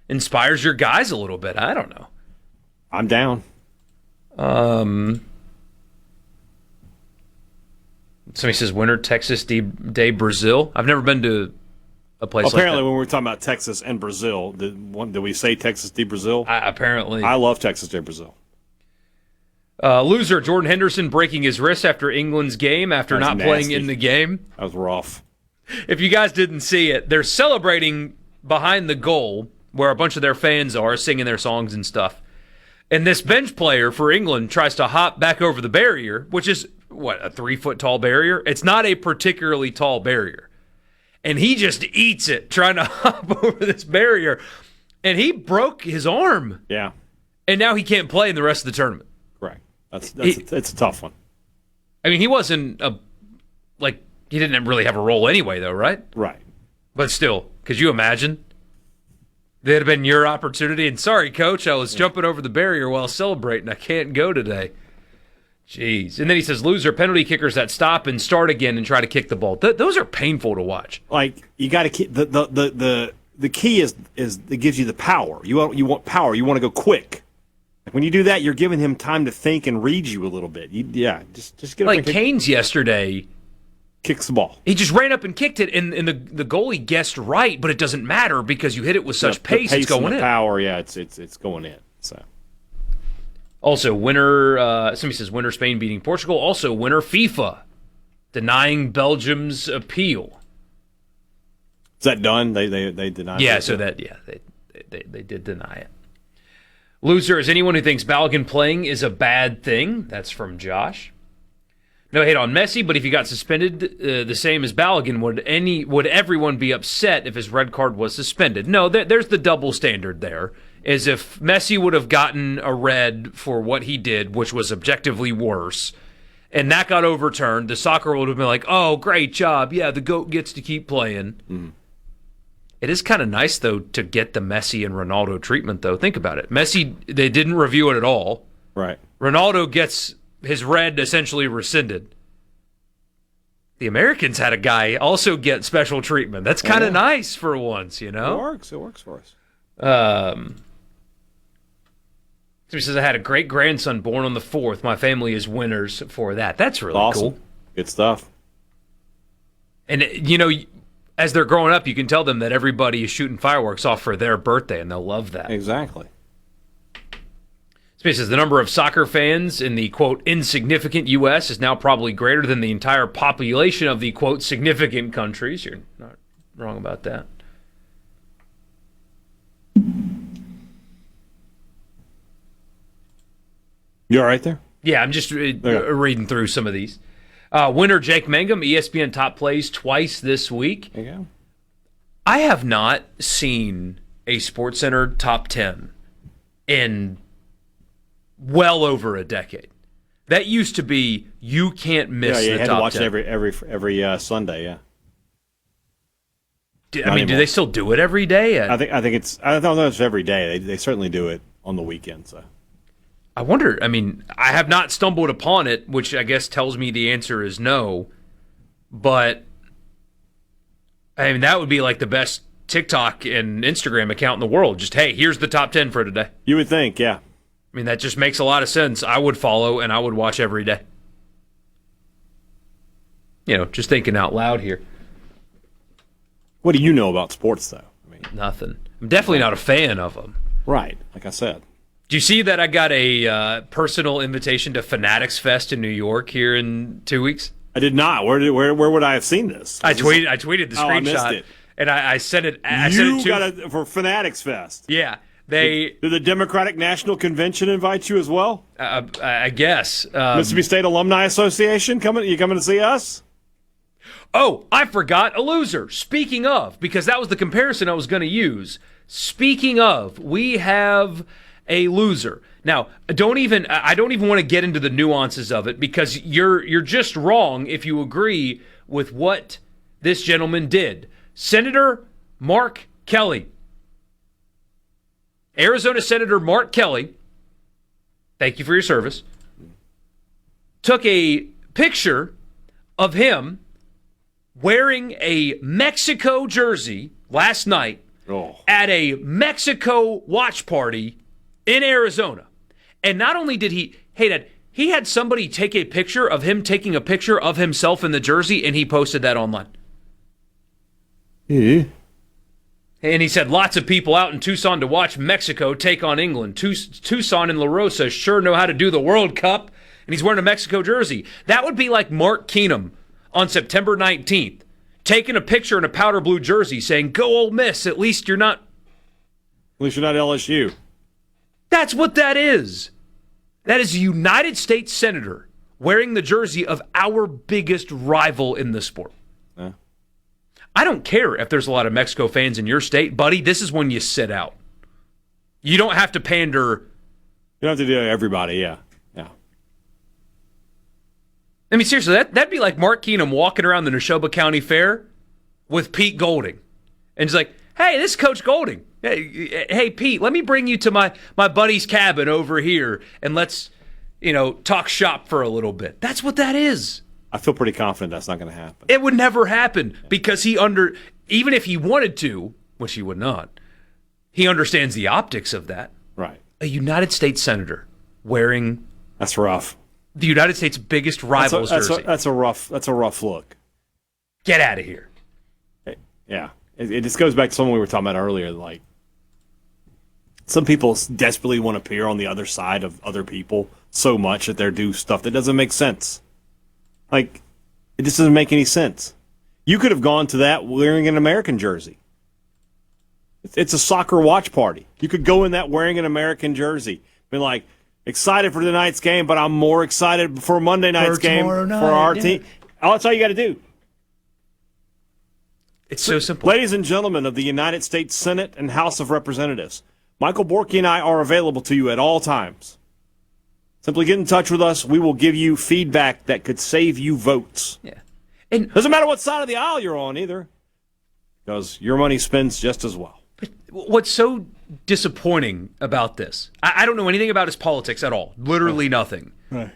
inspires your guys a little bit. I don't know. I'm down. Somebody says winter Texas Day Brazil. I've never been to a place like that. Apparently, when we were talking about Texas and Brazil, did we say Texas de Brazil? Apparently. I love Texas de Brazil. Loser Jordan Henderson breaking his wrist after England's game after not playing in the game. That was rough. If you guys didn't see it, they're celebrating behind the goal where a bunch of their fans are singing their songs and stuff. And this bench player for England tries to hop back over the barrier, which is, a 3-foot tall barrier? It's not a particularly tall barrier. And he just eats it trying to hop over this barrier. And he broke his arm. Yeah. And now he can't play in the rest of the tournament. Correct. It's a tough one. I mean, he wasn't he didn't really have a role anyway, though, right? Right. But still, could you imagine? That'd have been your opportunity. And sorry, coach, I was jumping over the barrier while celebrating. I can't go today. Jeez. And then he says, loser, penalty kickers that stop and start again and try to kick the ball. Those are painful to watch. Like, you got to keep the key is it gives you the power. You want power. You want to go quick. When you do that, you're giving him time to think and read you a little bit. Just get up like Kane's yesterday. Kicks the ball. He just ran up and kicked it, and the goalie guessed right, but it doesn't matter because you hit it with such pace, it's going and the in. Power, it's going in. So. Also, winner. Somebody says winner Spain beating Portugal. Also, winner FIFA denying Belgium's appeal. Is that done? They denied. Yeah, they did deny it. Loser is anyone who thinks Balogun playing is a bad thing. That's from Josh. No hate on Messi, but if he got suspended the same as Balogun, would everyone be upset if his red card was suspended? No, there's the double standard there. Is if Messi would have gotten a red for what he did, which was objectively worse, and that got overturned, the soccer would have been like, oh, great job. Yeah, the GOAT gets to keep playing. Mm-hmm. It is kind of nice, though, to get the Messi and Ronaldo treatment, though. Think about it. Messi, they didn't review it at all. Right. Ronaldo gets his red essentially rescinded. The Americans had a guy also get special treatment. That's kind of nice for once, you know? It works for us. Somebody says, I had a great-grandson born on the 4th. My family is winners for that. That's really awesome. Cool. Good stuff. And, as they're growing up, you can tell them that everybody is shooting fireworks off for their birthday, and they'll love that. Exactly. Somebody says, the number of soccer fans in the, quote, insignificant U.S. is now probably greater than the entire population of the, quote, significant countries. You're not wrong about that. You all right there? Yeah, I'm just reading through some of these. Winner Jake Mangum, ESPN top plays twice this week. There you go. I have not seen a SportsCenter top 10 in well over a decade. That used to be you can't miss the top 10. Yeah, you had to watch it every Sunday, yeah. Do they still do it every day? I don't know if it's every day. They certainly do it on the weekend, so. I wonder, I have not stumbled upon it, which I guess tells me the answer is no. But, that would be like the best TikTok and Instagram account in the world. Just, hey, here's the top 10 for today. You would think, yeah. That just makes a lot of sense. I would follow and I would watch every day. Just thinking out loud here. What do you know about sports, though? Nothing. I'm definitely not a fan of them. Right, like I said. Do you see that I got a personal invitation to Fanatics Fest in New York here in 2 weeks? I did not. Where would I have seen this? I tweeted the screenshot. I missed it. And I sent it. You got it for Fanatics Fest. Yeah. Did the Democratic National Convention invite you as well? I guess. Mississippi State Alumni Association, you coming to see us? Oh, I forgot a loser. Speaking of, because that was the comparison I was going to use. Speaking of, we have a loser. Now, I don't even want to get into the nuances of it because you're just wrong if you agree with what this gentleman did. Senator Mark Kelly. Arizona Senator Mark Kelly, thank you for your service, took a picture of him wearing a Mexico jersey last night at a Mexico watch party in Arizona. And not only did he had somebody take a picture of him taking a picture of himself in the jersey, and he posted that online. Yeah. And he said, lots of people out in Tucson to watch Mexico take on England. Tucson and La Rosa sure know how to do the World Cup. And he's wearing a Mexico jersey. That would be like Mark Keenum on September 19th, taking a picture in a powder blue jersey saying, go Ole Miss, at least you're not LSU. That's what that is. That is a United States Senator wearing the jersey of our biggest rival in the sport. I don't care if there's a lot of Mexico fans in your state, buddy. This is when you sit out. You don't have to pander. You don't have to do everybody, yeah. I mean, seriously, that'd be like Mark Keenum walking around the Neshoba County Fair with Pete Golding. And he's like, hey, this is Coach Golding. Hey, Pete, let me bring you to my buddy's cabin over here, and let's, talk shop for a little bit. That's what that is. I feel pretty confident that's not going to happen. It would never happen because even if he wanted to, which he would not, he understands the optics of that. Right. A United States Senator wearing that's rough. The United States' biggest rival's jersey. That's a rough look. Get out of here. Yeah. It just goes back to something we were talking about earlier. Like, some people desperately want to appear on the other side of other people so much that they do stuff that doesn't make sense. Like, it just doesn't make any sense. You could have gone to that wearing an American jersey. It's a soccer watch party. You could go in that wearing an American jersey. Be like, excited for tonight's game, but I'm more excited for Monday night's game for our team. Oh, that's all you got to do. It's so simple. Ladies and gentlemen of the United States Senate and House of Representatives, Michael Borkey and I are available to you at all times. Simply get in touch with us. We will give you feedback that could save you votes. Yeah. And doesn't matter what side of the aisle you're on either, because your money spends just as well. What's so disappointing about this, I don't know anything about his politics at all. Literally nothing. Right.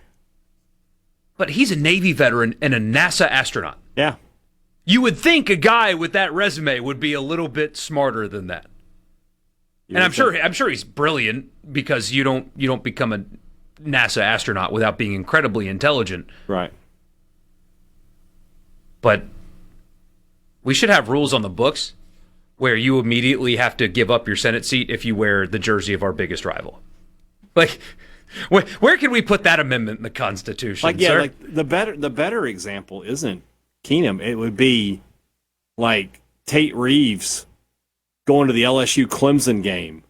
But he's a Navy veteran and a NASA astronaut. Yeah. You would think a guy with that resume would be a little bit smarter than that. And I'm sure he's brilliant, because you don't become a NASA astronaut without being incredibly intelligent. Right. But we should have rules on the books where you immediately have to give up your Senate seat if you wear the jersey of our biggest rival. Like, where can we put that amendment in the Constitution, sir? Like the better example isn't Keenum. It would be like Tate Reeves going to the LSU Clemson game.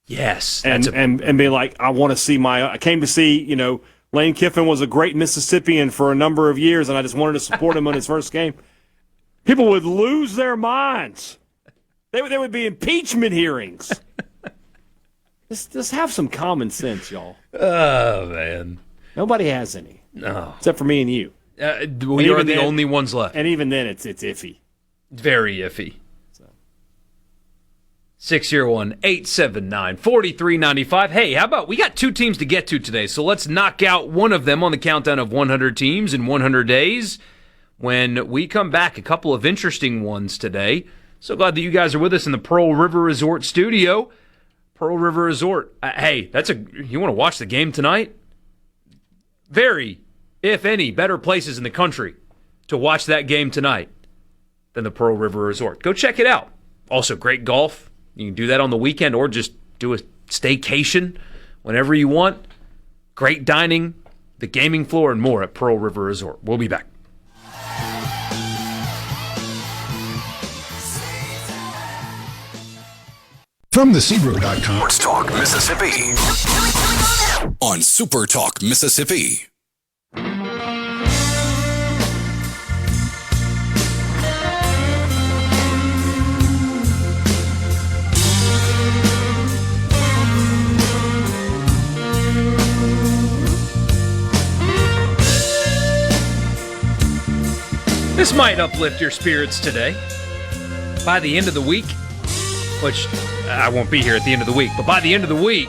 Yes. And be like, I came to see, Lane Kiffin was a great Mississippian for a number of years, and I just wanted to support him on his first game. People would lose their minds. There would be impeachment hearings. Just have some common sense, y'all. Oh, man. Nobody has any. No. Except for me and you. We are the only ones left. And even then, it's iffy. Very iffy. 601-879-4395. Hey, how about we got two teams to get to today, so let's knock out one of them on the countdown of 100 teams in 100 days. When we come back, a couple of interesting ones today. So glad that you guys are with us in the Pearl River Resort studio. Pearl River Resort. Hey, you want to watch the game tonight? Very, if any, better places in the country to watch that game tonight than the Pearl River Resort. Go check it out. Also, great golf. You can do that on the weekend or just do a staycation whenever you want. Great dining, the gaming floor, and more at Pearl River Resort. We'll be back. From the SeaBro.com. Sports Talk Mississippi. On SuperTalk Mississippi. This might uplift your spirits today. By the end of the week, which I won't be here at the end of the week, but by the end of the week,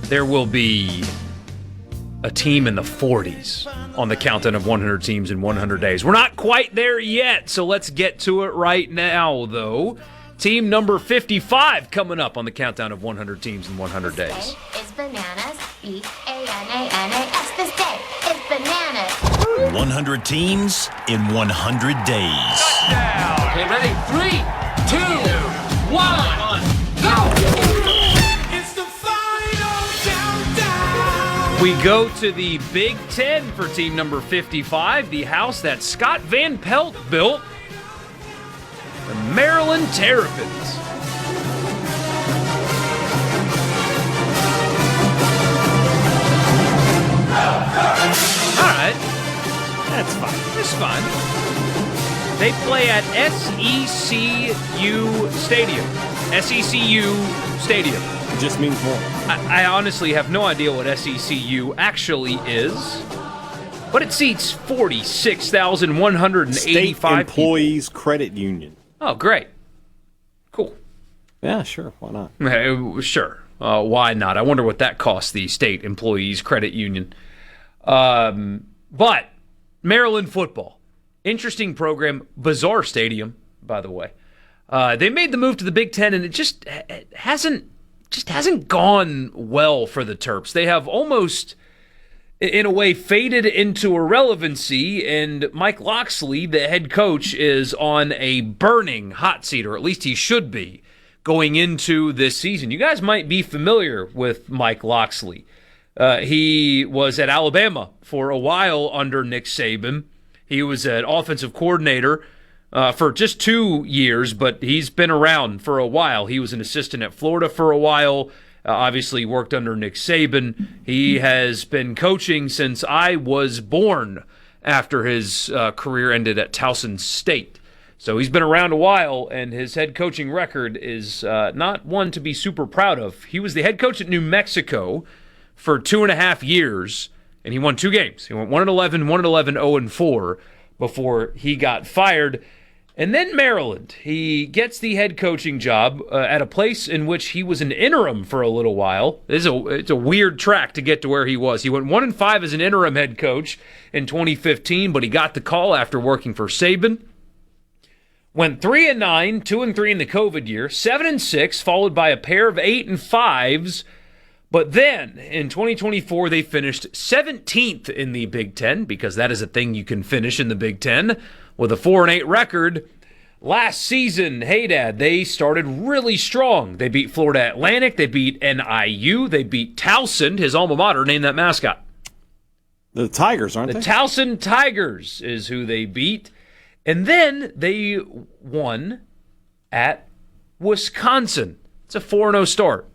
there will be a team in the 40s on the countdown of 100 teams in 100 days. We're not quite there yet, so let's get to it right now, though. Team number 55 coming up on the countdown of 100 teams in 100 days. This day is bananas. B-A-N-A-N-A-S. This day is bananas. 100 teams in 100 days. Touchdown. Okay, ready? 3, 2, 1, go! It's the final countdown. We go to the Big Ten for team number 55, the house that Scott Van Pelt built, the Maryland Terrapins. All right. That's fine. It's fine. They play at SECU Stadium. SECU Stadium. It just means more. I honestly have no idea what SECU actually is, but it seats 46,185 State Employees Credit Union. Oh, great. Cool. Yeah, sure. Why not? Sure. Why not? I wonder what that costs the State Employees Credit Union. But Maryland football. Interesting program. Bizarre stadium, by the way. They made the move to the Big Ten, and it hasn't gone well for the Terps. They have almost, in a way, faded into irrelevancy, and Mike Locksley, the head coach, is on a burning hot seat, or at least he should be, going into this season. You guys might be familiar with Mike Locksley. He was at Alabama for a while under Nick Saban. He was an offensive coordinator for just 2 years, but he's been around for a while. He was an assistant at Florida for a while, obviously worked under Nick Saban. He has been coaching since I was born after his career ended at Towson State. So he's been around a while, and his head coaching record is not one to be super proud of. He was the head coach at New Mexico for 2.5 years, and he won 2 games. He went 1-11, 1-11, 0-4 before he got fired. And then Maryland. He gets the head coaching job at a place in which he was an interim for a little while. It's a weird track to get to where he was. He went 1-5 as an interim head coach in 2015, but he got the call after working for Saban. Went 3-9, 2-3 in the COVID year, 7-6, followed by a pair of 8-5s. But then, in 2024, they finished 17th in the Big Ten, because that is a thing you can finish in the Big Ten, with a 4-8 record. Last season, Hadad, they started really strong. They beat Florida Atlantic, they beat NIU, they beat Towson, his alma mater, named that mascot. The Tigers, aren't they? The Towson Tigers is who they beat. And then they won at Wisconsin. It's a 4-0 start.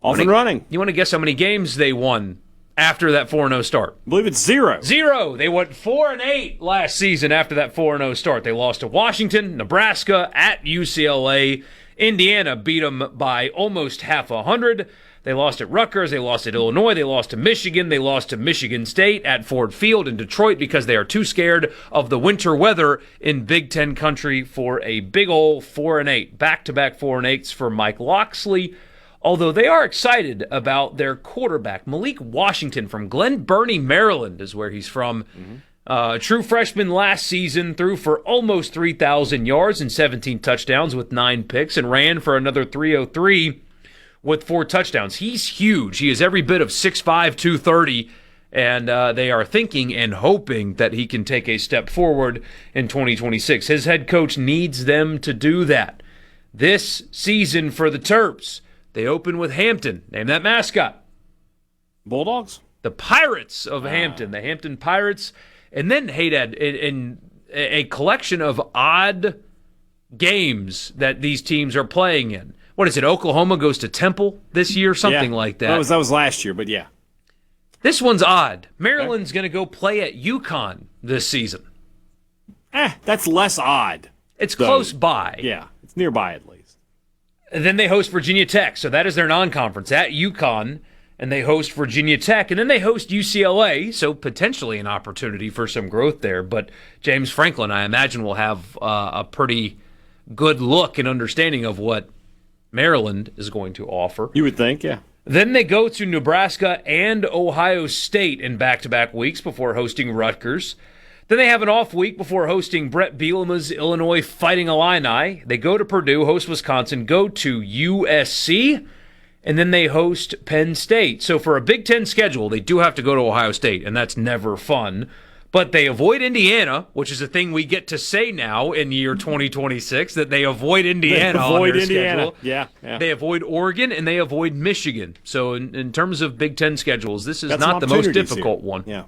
Off and running. You want to guess how many games they won after that 4-0 start? I believe it's 0. 0. They went 4-8 last season after that 4-0 start. They lost to Washington, Nebraska, at UCLA. Indiana beat them by almost 50. They lost at Rutgers. They lost at Illinois. They lost to Michigan. They lost to Michigan State at Ford Field in Detroit because they are too scared of the winter weather in Big Ten country for a big ol' 4-8. Back-to-back 4-8s for Mike Locksley. Although they are excited about their quarterback, Malik Washington from Glen Burnie, Maryland is where he's from. True freshman last season, threw for almost 3,000 yards and 17 touchdowns with 9 picks and ran for another 303 with 4 touchdowns. He's huge. He is every bit of 6'5", 230, and they are thinking and hoping that he can take a step forward in 2026. His head coach needs them to do that. This season for the Terps, they open with Hampton. Name that mascot. Bulldogs? The Pirates of Hampton. The Hampton Pirates. And then Hadad, in a collection of odd games that these teams are playing in. What is it? Oklahoma goes to Temple this year? Something like that. That was last year, but yeah. This one's odd. Maryland's going to go play at UConn this season. That's less odd. It's close by. Yeah, it's nearby at least. And then they host Virginia Tech, so that is their non-conference at UConn. and they host Virginia Tech, and then they host UCLA, so potentially an opportunity for some growth there. But James Franklin, I imagine, will have a pretty good look and understanding of what Maryland is going to offer. You would think, yeah. Then they go to Nebraska and Ohio State in back-to-back weeks before hosting Rutgers. Then they have an off week before hosting Brett Bielema's Illinois Fighting Illini. They go to Purdue, host Wisconsin, go to USC, and then they host Penn State. So for a Big Ten schedule, they do have to go to Ohio State, and that's never fun. But they avoid Indiana, which is a thing we get to say now in year 2026, that they avoid Indiana on their schedule. Yeah. They avoid Oregon, and they avoid Michigan. So in terms of Big Ten schedules, this is That's not the most difficult here. one. Yeah.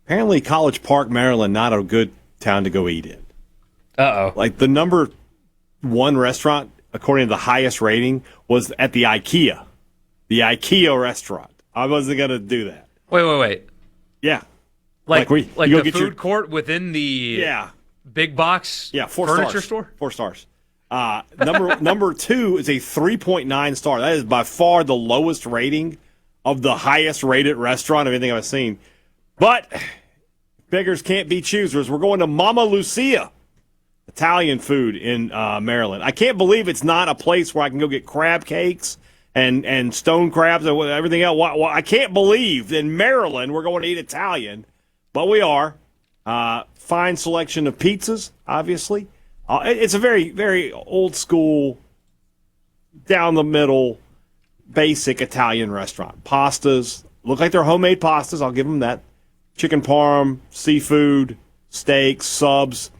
Apparently, College Park, Maryland, not a good town to go eat in. Uh-oh. Like the number one restaurant, according to the highest rating, was at the IKEA. The IKEA restaurant. I wasn't going to do that. Wait. Yeah. Like you go the get food court within the big box 4 furniture stars. store? 4 stars. Number 2 is a 3.9 star. That is by far the lowest rating of the highest rated restaurant of anything I've seen. But beggars can't be choosers. We're going to Mama Lucia, Italian food in Maryland. I can't believe it's not a place where I can go get crab cakes and stone crabs and everything else. I can't believe in Maryland we're going to eat Italian, but we are. Fine selection of pizzas, obviously. It's a very, very old school, down the middle, basic Italian restaurant. Pastas look like they're homemade pastas. I'll give them that. Chicken parm, seafood, steaks, subs.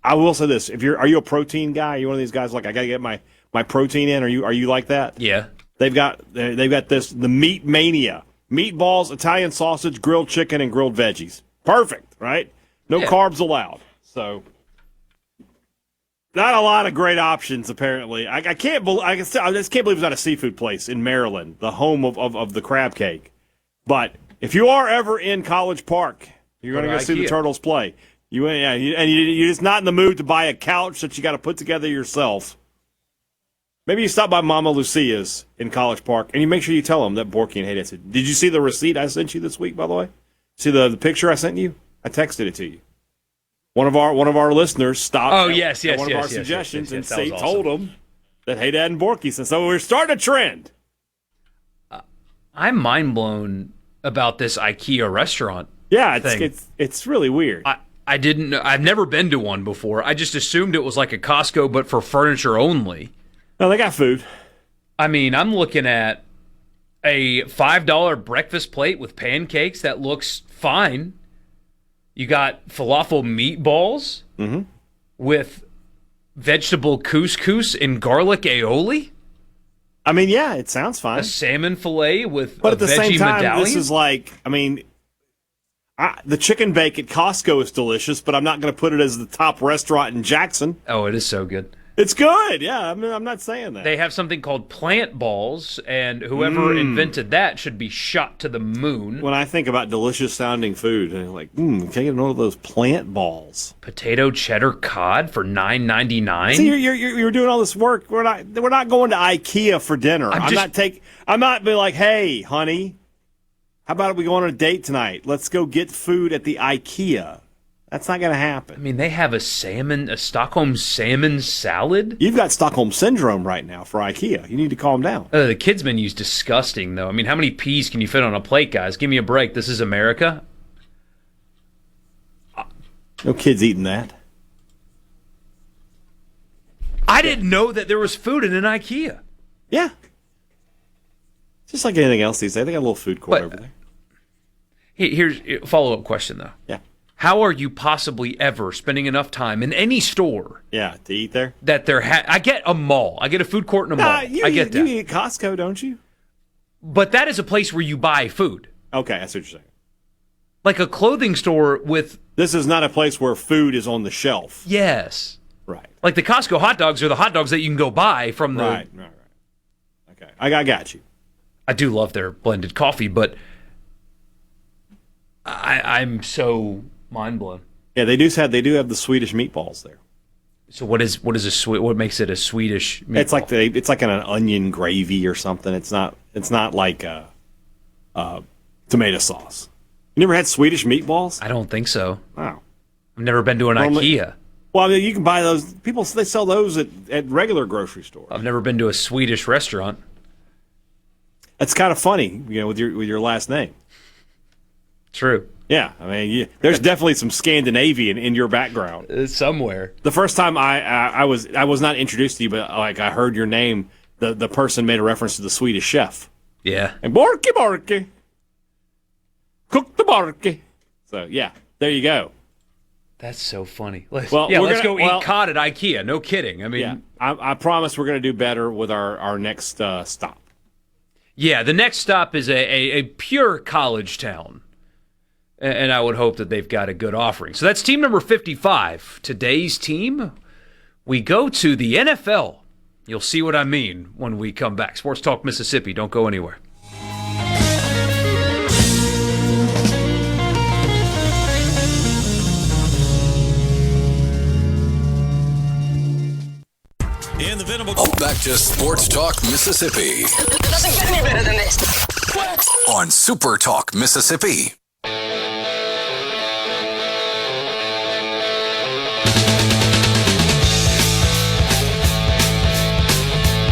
I will say this: are you a protein guy? Are you one of these guys like I got to get my protein in? Are you like that? Yeah. They've got the Meat Mania: meatballs, Italian sausage, grilled chicken, and grilled veggies. Perfect, right? No carbs allowed. So, not a lot of great options apparently. I just can't believe it's not a seafood place in Maryland, the home of the crab cake. But if you are ever in College Park, you're going to go see the Turtles play. You're just not in the mood to buy a couch that you got to put together yourself. Maybe you stop by Mama Lucia's in College Park, and you make sure you tell them that Borkey and Hadad said. Did you see the receipt I sent you this week, by the way? See the picture I sent you? I texted it to you. One of our listeners stopped. Oh, yes, one of our suggestions and told them that Hadad and Borkey said. So we're starting a trend. I'm mind blown about this IKEA restaurant. Yeah, thing. it's really weird. I didn't know. I've never been to one before. I just assumed it was like a Costco, but for furniture only. No, they got food. I mean, I'm looking at a $5 breakfast plate with pancakes that looks fine. You got falafel meatballs with vegetable couscous and garlic aioli. I mean, yeah, it sounds fine. A salmon fillet with but a at the veggie same time, medallion? This is like, I mean, the chicken bake at Costco is delicious, but I'm not going to put it as the top restaurant in Jackson. Oh, it is so good. It's good, yeah. I mean, I'm not saying that. They have something called plant balls, and whoever invented that should be shot to the moon. When I think about delicious sounding food, I'm like, can I get one of those plant balls? Potato cheddar cod for $9.99. See, you're doing all this work. We're not going to IKEA for dinner. I'm not being like, hey, honey, how about we go on a date tonight? Let's go get food at the IKEA. That's not going to happen. I mean, they have a Stockholm salmon salad. You've got Stockholm syndrome right now for IKEA. You need to calm down. The kids' menu's disgusting, though. I mean, how many peas can you fit on a plate, guys? Give me a break. This is America. No kids eating that. I didn't know that there was food in an IKEA. Yeah. Just like anything else these days. They got a little food court over there. Here's a follow-up question, though. Yeah. How are you possibly ever spending enough time in any store? Yeah, to eat there? That I get a mall. I get a food court in a mall. I get that. You eat at Costco, don't you? But that is a place where you buy food. Okay, that's what you're saying. Like a clothing store with... This is not a place where food is on the shelf. Yes. Right. Like the Costco hot dogs are the hot dogs that you can go buy from the... Right. Okay, I got you. I do love their blended coffee, but I'm so... mind blown. Yeah, they do have the Swedish meatballs there. So what makes it a Swedish meatball? It's like an onion gravy or something. It's not like tomato sauce. You never had Swedish meatballs? I don't think so. Wow. I've never been to an IKEA. Well, I mean, you can buy those. They sell those at regular grocery stores. I've never been to a Swedish restaurant. That's kind of funny, with your last name. True. Yeah, I mean, there's definitely some Scandinavian in your background somewhere. The first time I was not introduced to you, but I heard your name. The person made a reference to the Swedish chef. Yeah. And Borkey, cook the Borkey. So yeah, there you go. That's so funny. Let's go eat cod at IKEA. No kidding. I mean, I promise we're going to do better with our next stop. Yeah, the next stop is a pure college town. And I would hope that they've got a good offering. So that's team number 55. Today's team, we go to the NFL. You'll see what I mean when we come back. Sports Talk Mississippi. Don't go anywhere. Back to Sports Talk Mississippi. It doesn't get any better than this. On Super Talk Mississippi.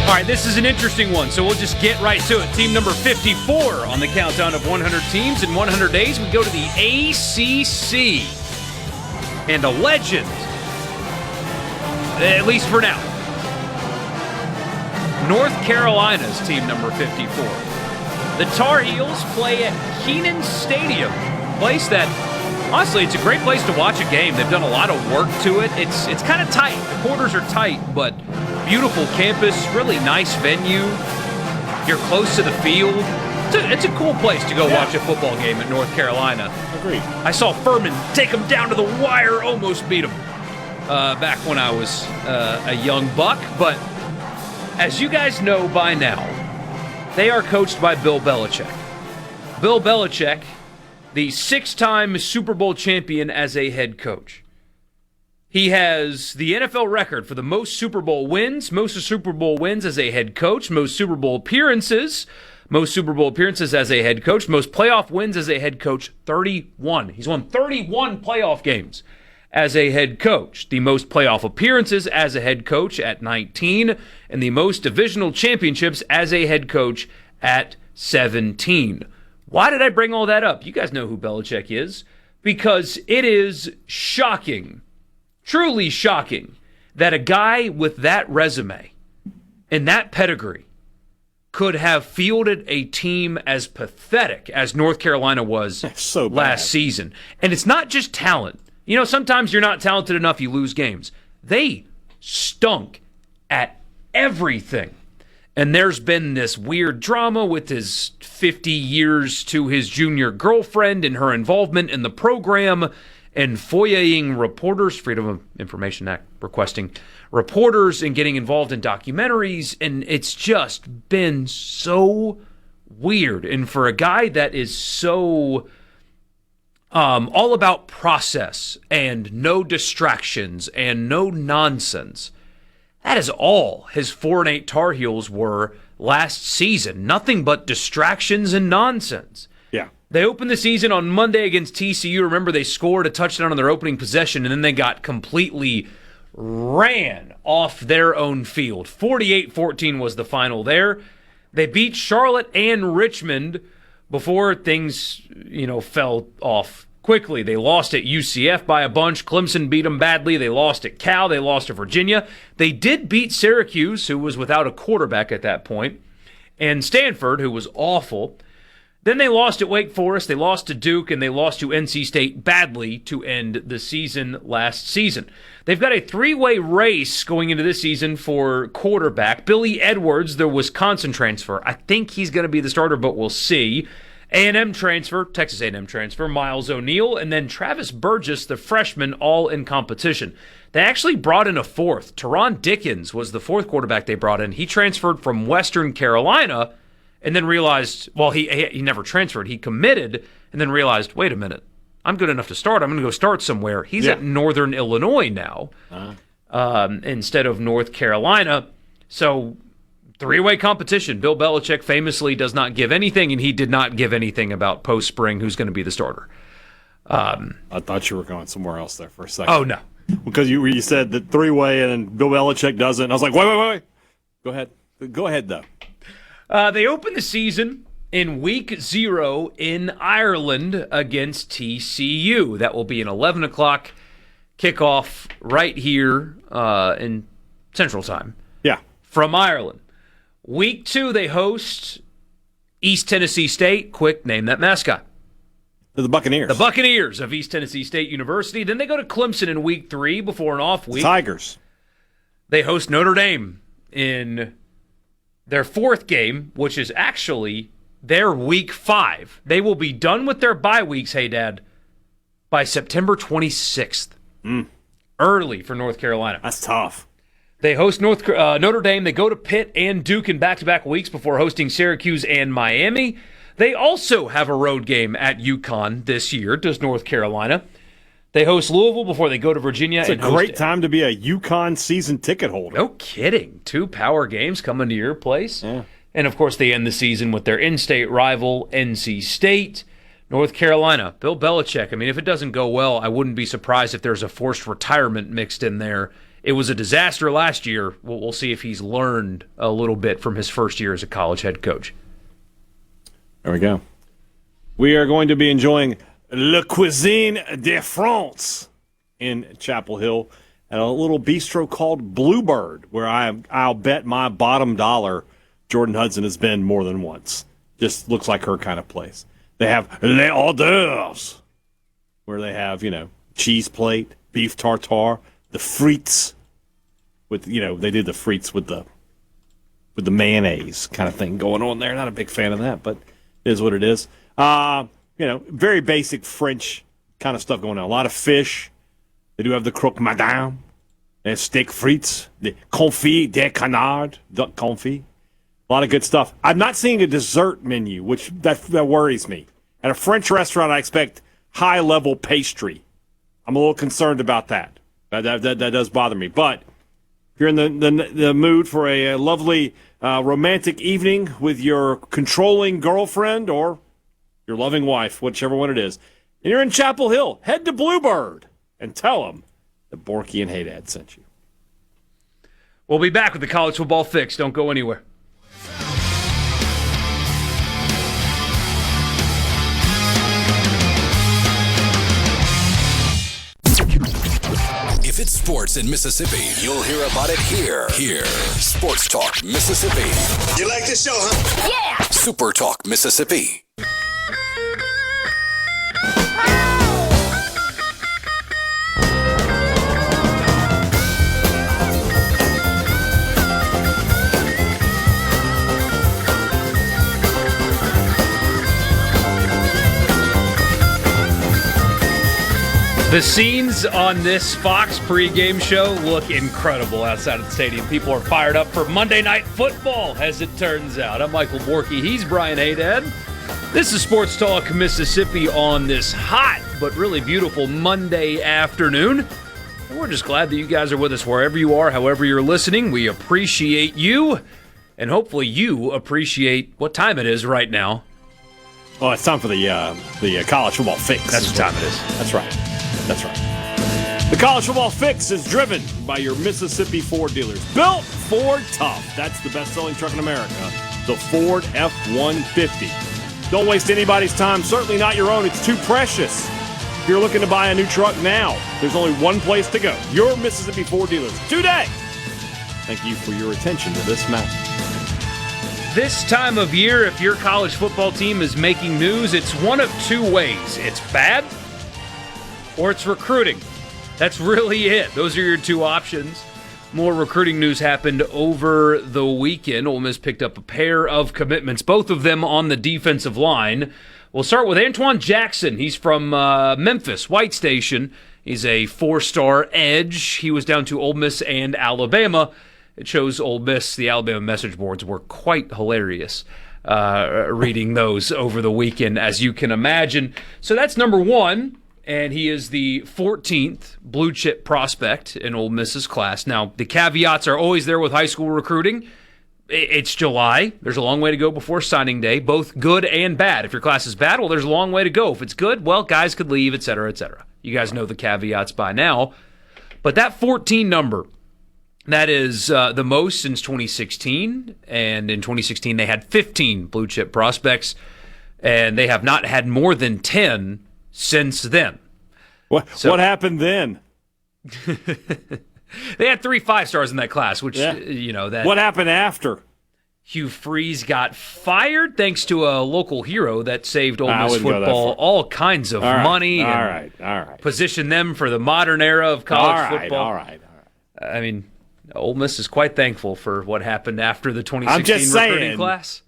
All right, this is an interesting one, so we'll just get right to it. Team number 54 on the countdown of 100 teams. In 100 days, we go to the ACC. And a legend, at least for now, North Carolina's team number 54. The Tar Heels play at Kenan Stadium, a place that, honestly, it's a great place to watch a game. They've done a lot of work to it. It's kind of tight. The quarters are tight, but beautiful campus, really nice venue. You're close to the field. It's a cool place to go watch a football game at North Carolina. Agreed. I saw Furman take him down to the wire, almost beat him back when I was a young buck, but as you guys know by now, they are coached by Bill Belichick. Bill Belichick, the 6-time Super Bowl champion as a head coach. He has the NFL record for the most Super Bowl wins as a head coach, most Super Bowl appearances as a head coach, most playoff wins as a head coach, 31. He's won 31 playoff games as a head coach, the most playoff appearances as a head coach at 19, and the most divisional championships as a head coach at 17. Why did I bring all that up? You guys know who Belichick is. Because it is shocking, truly shocking, that a guy with that resume and that pedigree could have fielded a team as pathetic as North Carolina was last season. And it's not just talent. You know, sometimes you're not talented enough, you lose games. They stunk at everything. And there's been this weird drama with his 50 years to his junior girlfriend and her involvement in the program and FOIAing reporters, Freedom of Information Act requesting reporters and getting involved in documentaries. And it's just been so weird. And for a guy that is so all about process and no distractions and no nonsense, that is all his 4-8 Tar Heels were last season. Nothing but distractions and nonsense. Yeah. They opened the season on Monday against TCU. Remember, they scored a touchdown on their opening possession, and then they got completely ran off their own field. 48-14 was the final there. They beat Charlotte and Richmond before things, fell off quickly. They lost at UCF by a bunch. Clemson beat them badly. They lost at Cal. They lost to Virginia. They did beat Syracuse, who was without a quarterback at that point, and Stanford, who was awful. Then they lost at Wake Forest. They lost to Duke, and they lost to NC State badly to end the season last season. They've got a 3-way race going into this season for quarterback. Billy Edwards, the Wisconsin transfer. I think he's going to be the starter, but we'll see. A&M transfer, Texas A&M transfer, Miles O'Neal, and then Travis Burgess, the freshman, all in competition. They actually brought in a fourth. Teron Dickens was the fourth quarterback they brought in. He transferred from Western Carolina and then realized, he never transferred. He committed and then realized, wait a minute, I'm good enough to start. I'm going to go start somewhere. He's at Northern Illinois now. instead of North Carolina. So, three-way competition. Bill Belichick famously does not give anything, and he did not give anything about post-spring who's going to be the starter. I thought you were going somewhere else there for a second. Oh, no. Because you said that three-way and then Bill Belichick doesn't. I was like, wait. Go ahead. Go ahead, though. They open the season in Week 0 in Ireland against TCU. That will be an 11 o'clock kickoff right here in Central Time. Yeah. From Ireland. Week 2, they host East Tennessee State. Quick, name that mascot. The Buccaneers. The Buccaneers of East Tennessee State University. Then they go to Clemson in Week 3 before an off week. The Tigers. They host Notre Dame in their 4th game, which is actually their Week 5. They will be done with their bye weeks, hey, Dad, by September 26th. Early for North Carolina. That's tough. They host Notre Dame. They go to Pitt and Duke in back-to-back weeks before hosting Syracuse and Miami. They also have a road game at UConn this year, does North Carolina. They host Louisville before they go to Virginia. It's a great time to be a UConn season ticket holder. No kidding. 2 power games coming to your place. Yeah. And, of course, they end the season with their in-state rival, NC State. North Carolina, Bill Belichick. I mean, if it doesn't go well, I wouldn't be surprised if there's a forced retirement mixed in there. It was a disaster last year. We'll see if he's learned a little bit from his first year as a college head coach. There we go. We are going to be enjoying Le Cuisine de France in Chapel Hill at a little bistro called Bluebird, where I'll bet my bottom dollar Jordan Hudson has been more than once. Just looks like her kind of place. They have Les Hors d'oeuvres, where they have, cheese plate, beef tartare, the frites with, they did the frites with the mayonnaise kind of thing going on there. Not a big fan of that, but it is what it is. Very basic French kind of stuff going on. A lot of fish. They do have the croque madame. They have steak frites, the confit de canard, duck confit. A lot of good stuff. I'm not seeing a dessert menu, which that worries me. At a French restaurant, I expect high-level pastry. I'm a little concerned about that. That does bother me. But if you're in the mood for a lovely romantic evening with your controlling girlfriend or your loving wife, whichever one it is, and you're in Chapel Hill, head to Bluebird and tell them that Borkey and Hadad sent you. We'll be back with the college football fix. Don't go anywhere. If it's sports in Mississippi, you'll hear about it here. Sports Talk Mississippi. You like this show, huh? Yeah! Super Talk Mississippi. The scenes on this Fox pregame show look incredible outside of the stadium. People are fired up for Monday Night Football, as it turns out. I'm Michael Borkey. He's Brian Hadad. This is Sports Talk Mississippi on this hot but really beautiful Monday afternoon. And we're just glad that you guys are with us wherever you are, however you're listening. We appreciate you, and hopefully you appreciate what time it is right now. Oh, it's time for the college football fix. That's what time it is. That's right. The college football fix is driven by your Mississippi Ford dealers. Built Ford Tough. That's the best-selling truck in America, the Ford F-150. Don't waste anybody's time, certainly not your own. It's too precious. If you're looking to buy a new truck now, there's only one place to go. Your Mississippi Ford dealers today. Thank you for your attention to this matter. This time of year, if your college football team is making news, it's one of two ways. It's bad, or it's recruiting. That's really it. Those are your two options. More recruiting news happened over the weekend. Ole Miss picked up a pair of commitments, both of them on the defensive line. We'll start with Antoine Jackson. He's from Memphis, White Station. He's a 4-star edge. He was down to Ole Miss and Alabama. It shows Ole Miss. The Alabama message boards were quite hilarious reading those over the weekend, as you can imagine. So that's number one. and he is the 14th blue chip prospect in Ole Miss's class. Now, the caveats are always there with high school recruiting. It's July. There's a long way to go before signing day, both good and bad. If your class is bad, well, there's a long way to go. If it's good, well, guys could leave, et cetera, et cetera. You guys know the caveats by now. But that 14 number, that is the most since 2016. And in 2016, they had 15 blue chip prospects, and they have not had more than 10 since then. What happened then? They had 3 5-stars in that class, which, that. What happened after? Hugh Freeze got fired thanks to a local hero that saved Ole Miss football all kinds of money. All right. Positioned them for the modern era of college football. All right. I mean, Ole Miss is quite thankful for what happened after the 2016 recruiting class.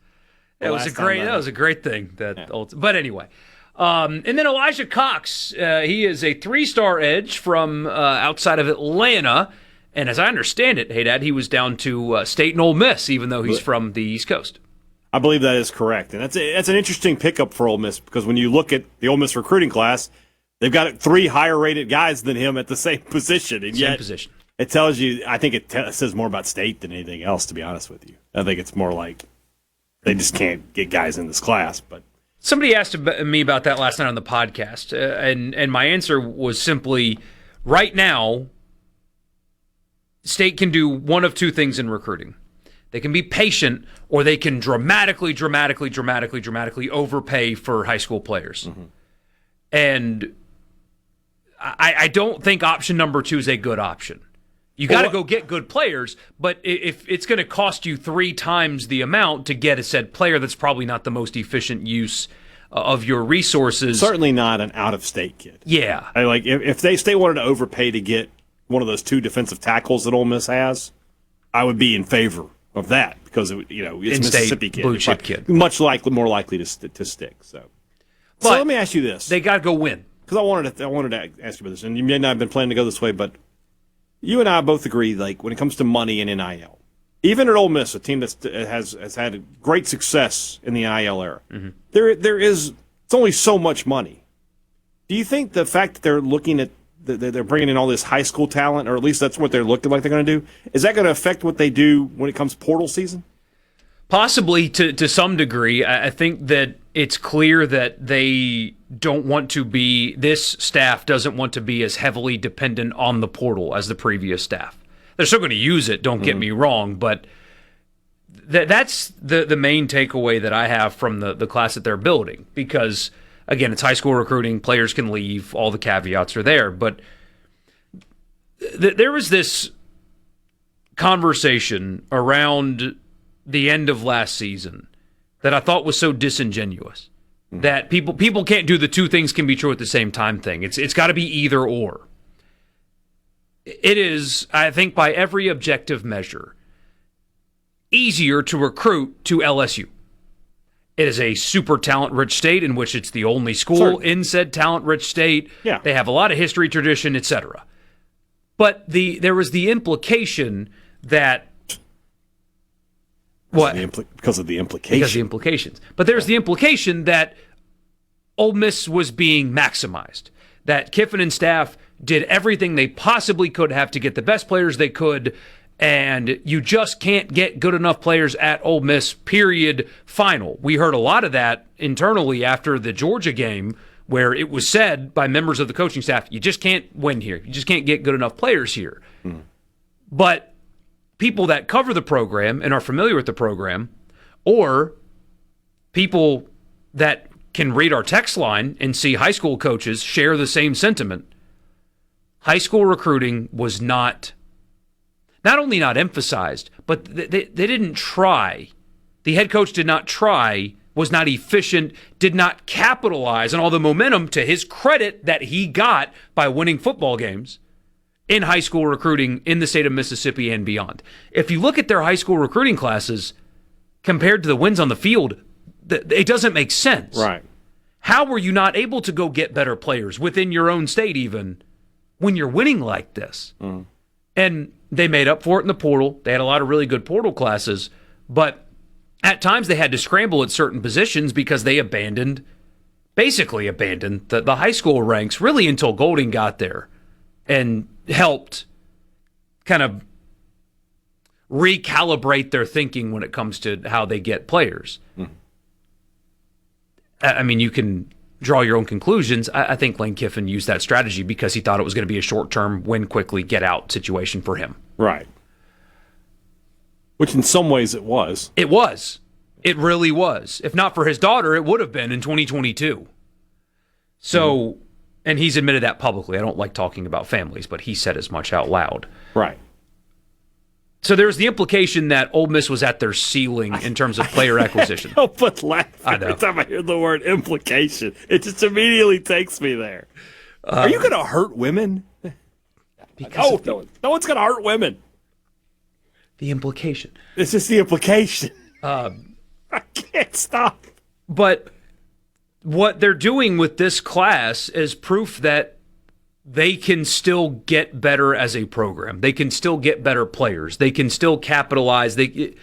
That was a great thing. But anyway. And then Elijah Cox, he is a 3-star edge from outside of Atlanta. And as I understand it, Hadad, he was down to State and Ole Miss, even though he's from the East Coast. I believe that is correct. And that's an interesting pickup for Ole Miss, because when you look at the Ole Miss recruiting class, they've got 3 higher-rated guys than him at the same position. And same position. It tells you, I think it says more about State than anything else, to be honest with you. I think it's more like they just can't get guys in this class, but... Somebody asked me about that last night on the podcast, and my answer was simply, right now, State can do one of 2 things in recruiting. They can be patient, or they can dramatically overpay for high school players. Mm-hmm. And I don't think option number 2 is a good option. You got to go get good players, but if it's going to cost you 3 times the amount to get a said player, that's probably not the most efficient use of your resources. Certainly not an out-of-state kid. Yeah. If State wanted to overpay to get one of those 2 defensive tackles that Ole Miss has, I would be in favor of that, because it's Mississippi kid, blue chip kid, more likely to stick. So let me ask you this: they got to go win, because I wanted to ask you about this, and you may not have been planning to go this way, but you and I both agree, like, when it comes to money and NIL, even at Ole Miss, a team that has had great success in the NIL era, mm-hmm. It's only so much money. Do you think the fact that they're looking at they're bringing in all this high school talent, or at least that's what they're looking like they're going to do, is that going to affect what they do when it comes portal season? Possibly to some degree. I think that it's clear that they don't want to be, this staff doesn't want to be as heavily dependent on the portal as the previous staff. They're still going to use it, don't get me wrong, but that's the main takeaway that I have from the class that they're building, because, again, it's high school recruiting, players can leave, all the caveats are there, but there was this conversation around the end of last season that I thought was so disingenuous, that people can't do the 2 things can be true at the same time thing. It's got to be either or. It is, I think, by every objective measure, easier to recruit to LSU. It is a super talent-rich state in which it's the only school in said talent-rich state. Yeah. They have a lot of history, tradition, etc. But there was the implication that... Because of the implication. Because of the implications. But there's the implication that Ole Miss was being maximized, that Kiffin and staff did everything they possibly could have to get the best players they could, and you just can't get good enough players at Ole Miss, period, final. We heard a lot of that internally after the Georgia game, where it was said by members of the coaching staff, you just can't win here. You just can't get good enough players here. But people that cover the program and are familiar with the program, or people that can read our text line and see high school coaches share the same sentiment, high school recruiting was not only not emphasized, but they didn't try. The head coach did not try, was not efficient, did not capitalize on all the momentum, to his credit, that he got by winning football games in high school recruiting in the state of Mississippi and beyond. If you look at their high school recruiting classes compared to the wins on the field, it doesn't make sense. Right. How were you not able to go get better players within your own state even when you're winning like this? And they made up for it in the portal. They had a lot of really good portal classes, but at times they had to scramble at certain positions because they abandoned basically abandoned the high school ranks really until Golding got there and helped kind of recalibrate their thinking when it comes to how they get players. I mean, you can draw your own conclusions. I think Lane Kiffin used that strategy because he thought it was going to be a short-term, win quickly, get out situation for him. Right. Which in some ways it was. It was. It really was. If not for his daughter, it would have been in 2022. So, and he's admitted that publicly. I don't like talking about families, but he said as much out loud. Right. So there's the implication that Ole Miss was at their ceiling in terms of player acquisition. I can't help but laugh every time I hear the word implication. It just immediately takes me there. Are you going to hurt women? No one's going to hurt women. The implication. It's just the implication. I can't stop. But what they're doing with this class is proof that they can still get better as a program. They can still get better players. They can still capitalize. They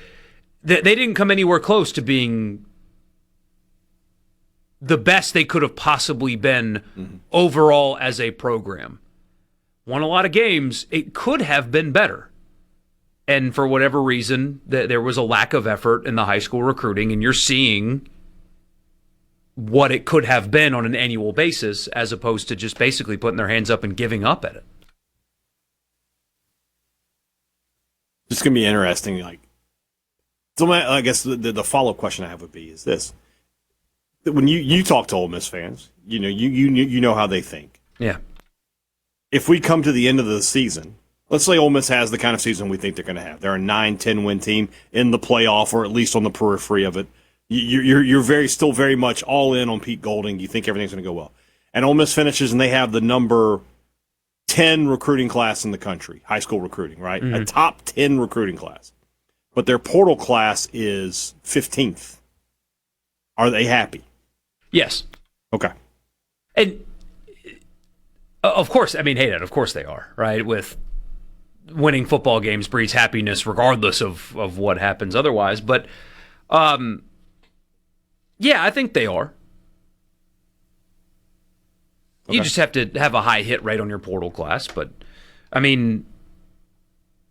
didn't come anywhere close to being the best they could have possibly been overall as a program. Won a lot of games. It could have been better. And for whatever reason, there was a lack of effort in the high school recruiting, and you're seeing what it could have been on an annual basis as opposed to just basically putting their hands up and giving up at it. It's going to be interesting. So I guess the follow-up question I have would be is this. When you talk to Ole Miss fans, you know how they think. Yeah. If we come to the end of the season, let's say Ole Miss has the kind of season we think they're going to have. They're a 9-10 win team in the playoff or at least on the periphery of it. You're still very much all in on Pete Golding. You think everything's going to go well. And Ole Miss finishes and they have the number 10 recruiting class in the country, high school recruiting, right? A top 10 recruiting class. But their portal class is 15th. Are they happy? Yes. Okay. And of course, I mean, Hadad, of course they are, right? With winning football games breeds happiness regardless of what happens otherwise. But yeah, I think they are. Okay. You just have to have a high hit rate on your portal class. But, I mean,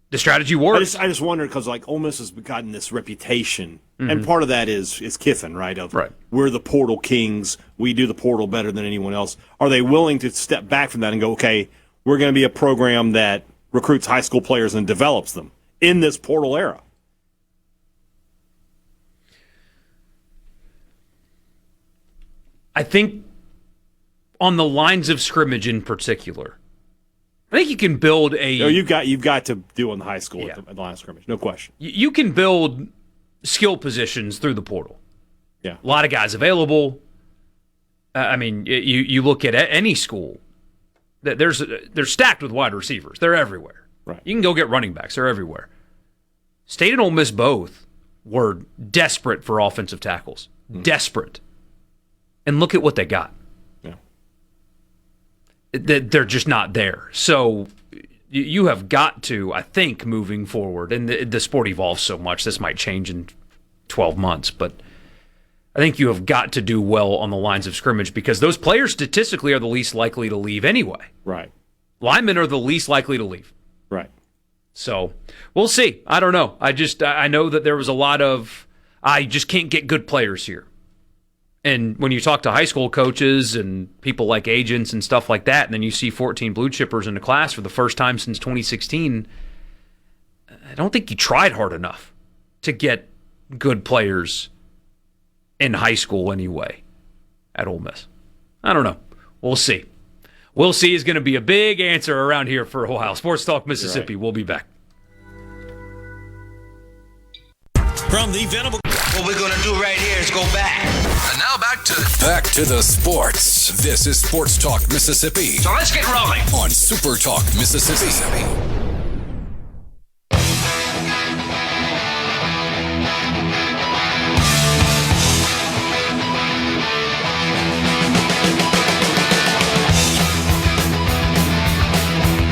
the strategy works. I just wonder because, Ole Miss has gotten this reputation, and part of that is Kiffin, right? We're the portal kings. We do the portal better than anyone else. Are they willing to step back from that and go, okay, we're going to be a program that recruits high school players and develops them in this portal era? I think on the lines of scrimmage in particular, I think you can build a... No, you've got to do on the high school at the line of scrimmage, no question. You can build skill positions through the portal. Yeah. A lot of guys available. I mean, you look at any school, they're stacked with wide receivers. They're everywhere. Right. You can go get running backs. They're everywhere. State and Ole Miss both were desperate for offensive tackles. Desperate. And look at what they got. Yeah. They're just not there. So you have got to, I think, moving forward, and the sport evolves so much, this might change in 12 months, but I think you have got to do well on the lines of scrimmage because those players statistically are the least likely to leave anyway. Right. Linemen are the least likely to leave. Right. So we'll see. I don't know. I know that there was a lot of, I just can't get good players here. And when you talk to high school coaches and people like agents and stuff like that, and then you see 14 blue chippers in the class for the first time since 2016, I don't think you tried hard enough to get good players in high school anyway at Ole Miss. I don't know. We'll see. We'll see is going to be a big answer around here for a while. Sports Talk Mississippi. Right. We'll be back. From the Venable... What we're going to do right here is go back. And now back to the sports. This is Sports Talk Mississippi. So let's get rolling. On Super Talk Mississippi.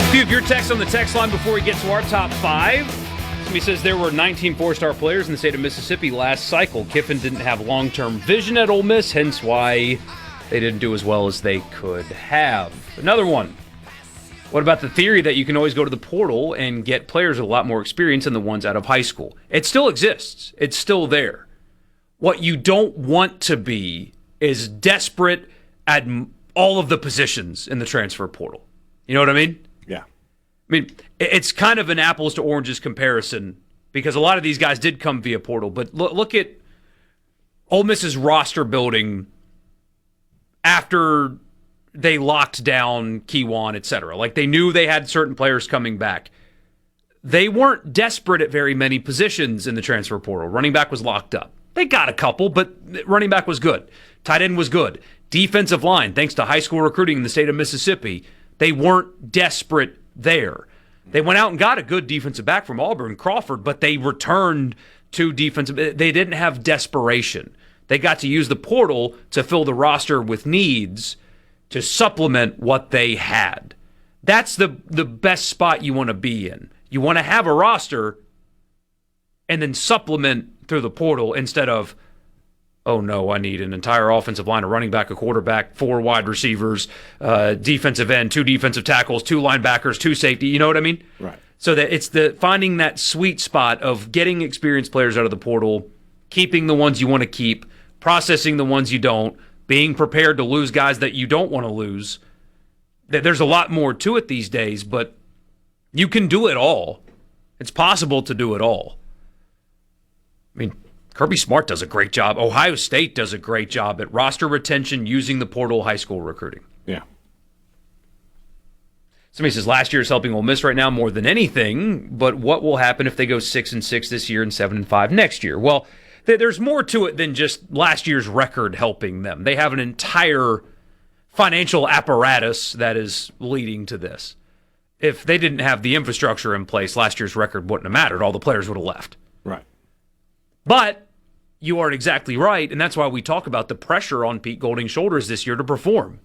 A few of your texts on the text line before we get to our top five. Somebody says there were 19 four-star players in the state of Mississippi last cycle. Kiffin didn't have long-term vision at Ole Miss, hence why They didn't do as well as they could have. Another one. What about the theory that you can always go to the portal and get players with a lot more experience than the ones out of high school? It still exists. It's still there. What you don't want to be is desperate at all of the positions in the transfer portal. You know what I mean? Yeah. I mean, it's kind of an apples to oranges comparison because a lot of these guys did come via portal. But look at Ole Miss's roster building after they locked down Kiwan, et cetera. Like, they knew they had certain players coming back. They weren't desperate at very many positions in the transfer portal. Running back was locked up. They got a couple, but running back was good. Tight end was good. Defensive line, thanks to high school recruiting in the state of Mississippi, they weren't desperate there. They went out and got a good defensive back from Auburn, Crawford, but they returned to defensive. They didn't have desperation. They got to use the portal to fill the roster with needs to supplement what they had. That's the best spot you want to be in. You want to have a roster and then supplement through the portal instead of, oh no, I need an entire offensive line, a running back, a quarterback, 4 wide receivers, defensive end, 2 defensive tackles, 2 linebackers, 2 safety. You know what I mean? Right. So that it's the finding that sweet spot of getting experienced players out of the portal, keeping the ones you want to keep, processing the ones you don't, being prepared to lose guys that you don't want to lose. There's a lot more to it these days, but you can do it all. It's possible to do it all. I mean, Kirby Smart does a great job. Ohio State does a great job at roster retention using the portal high school recruiting. Yeah. Somebody says last year is helping Ole Miss right now more than anything, but what will happen if they go 6-6 this year and 7-5 next year? Well, there's more to it than just last year's record helping them. They have an entire financial apparatus that is leading to this. If they didn't have the infrastructure in place, last year's record wouldn't have mattered. All the players would have left. Right. But you are exactly right, and that's why we talk about the pressure on Pete Golding's shoulders this year to perform.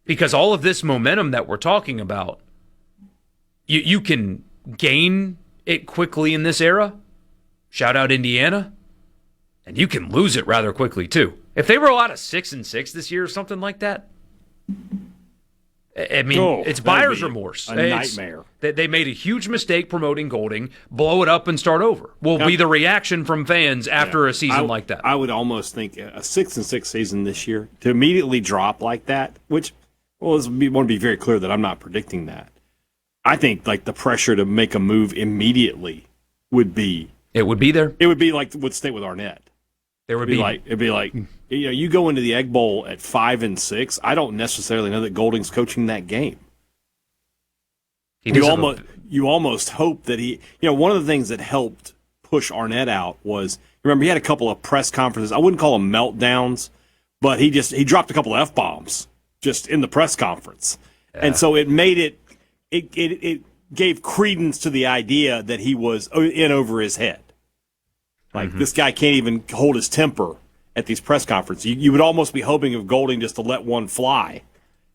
Because all of this momentum that we're talking about, you can gain it quickly in this era. Shout out Indiana. And you can lose it rather quickly, too. If they roll out a 6-6 this year or something like that, I mean, it's buyer's remorse. A nightmare. They made a huge mistake promoting Golding. Blow it up and start over will be the reaction from fans after a season like that. I would almost think a 6-6 season this year to immediately drop like that, which, well, I want to be very clear that I'm not predicting that. I think like the pressure to make a move immediately would be. It would be there. It would be like what State with Arnett. It'd be like you go into the Egg Bowl at 5-6. I don't necessarily know that Golding's coaching that game. You almost hope that he. One of the things that helped push Arnett out was, remember, he had a couple of press conferences. I wouldn't call them meltdowns, but he dropped a couple of F-bombs just in the press conference, and so it made it gave credence to the idea that he was in over his head. Like, this guy can't even hold his temper at these press conferences. You would almost be hoping of Golding just to let one fly,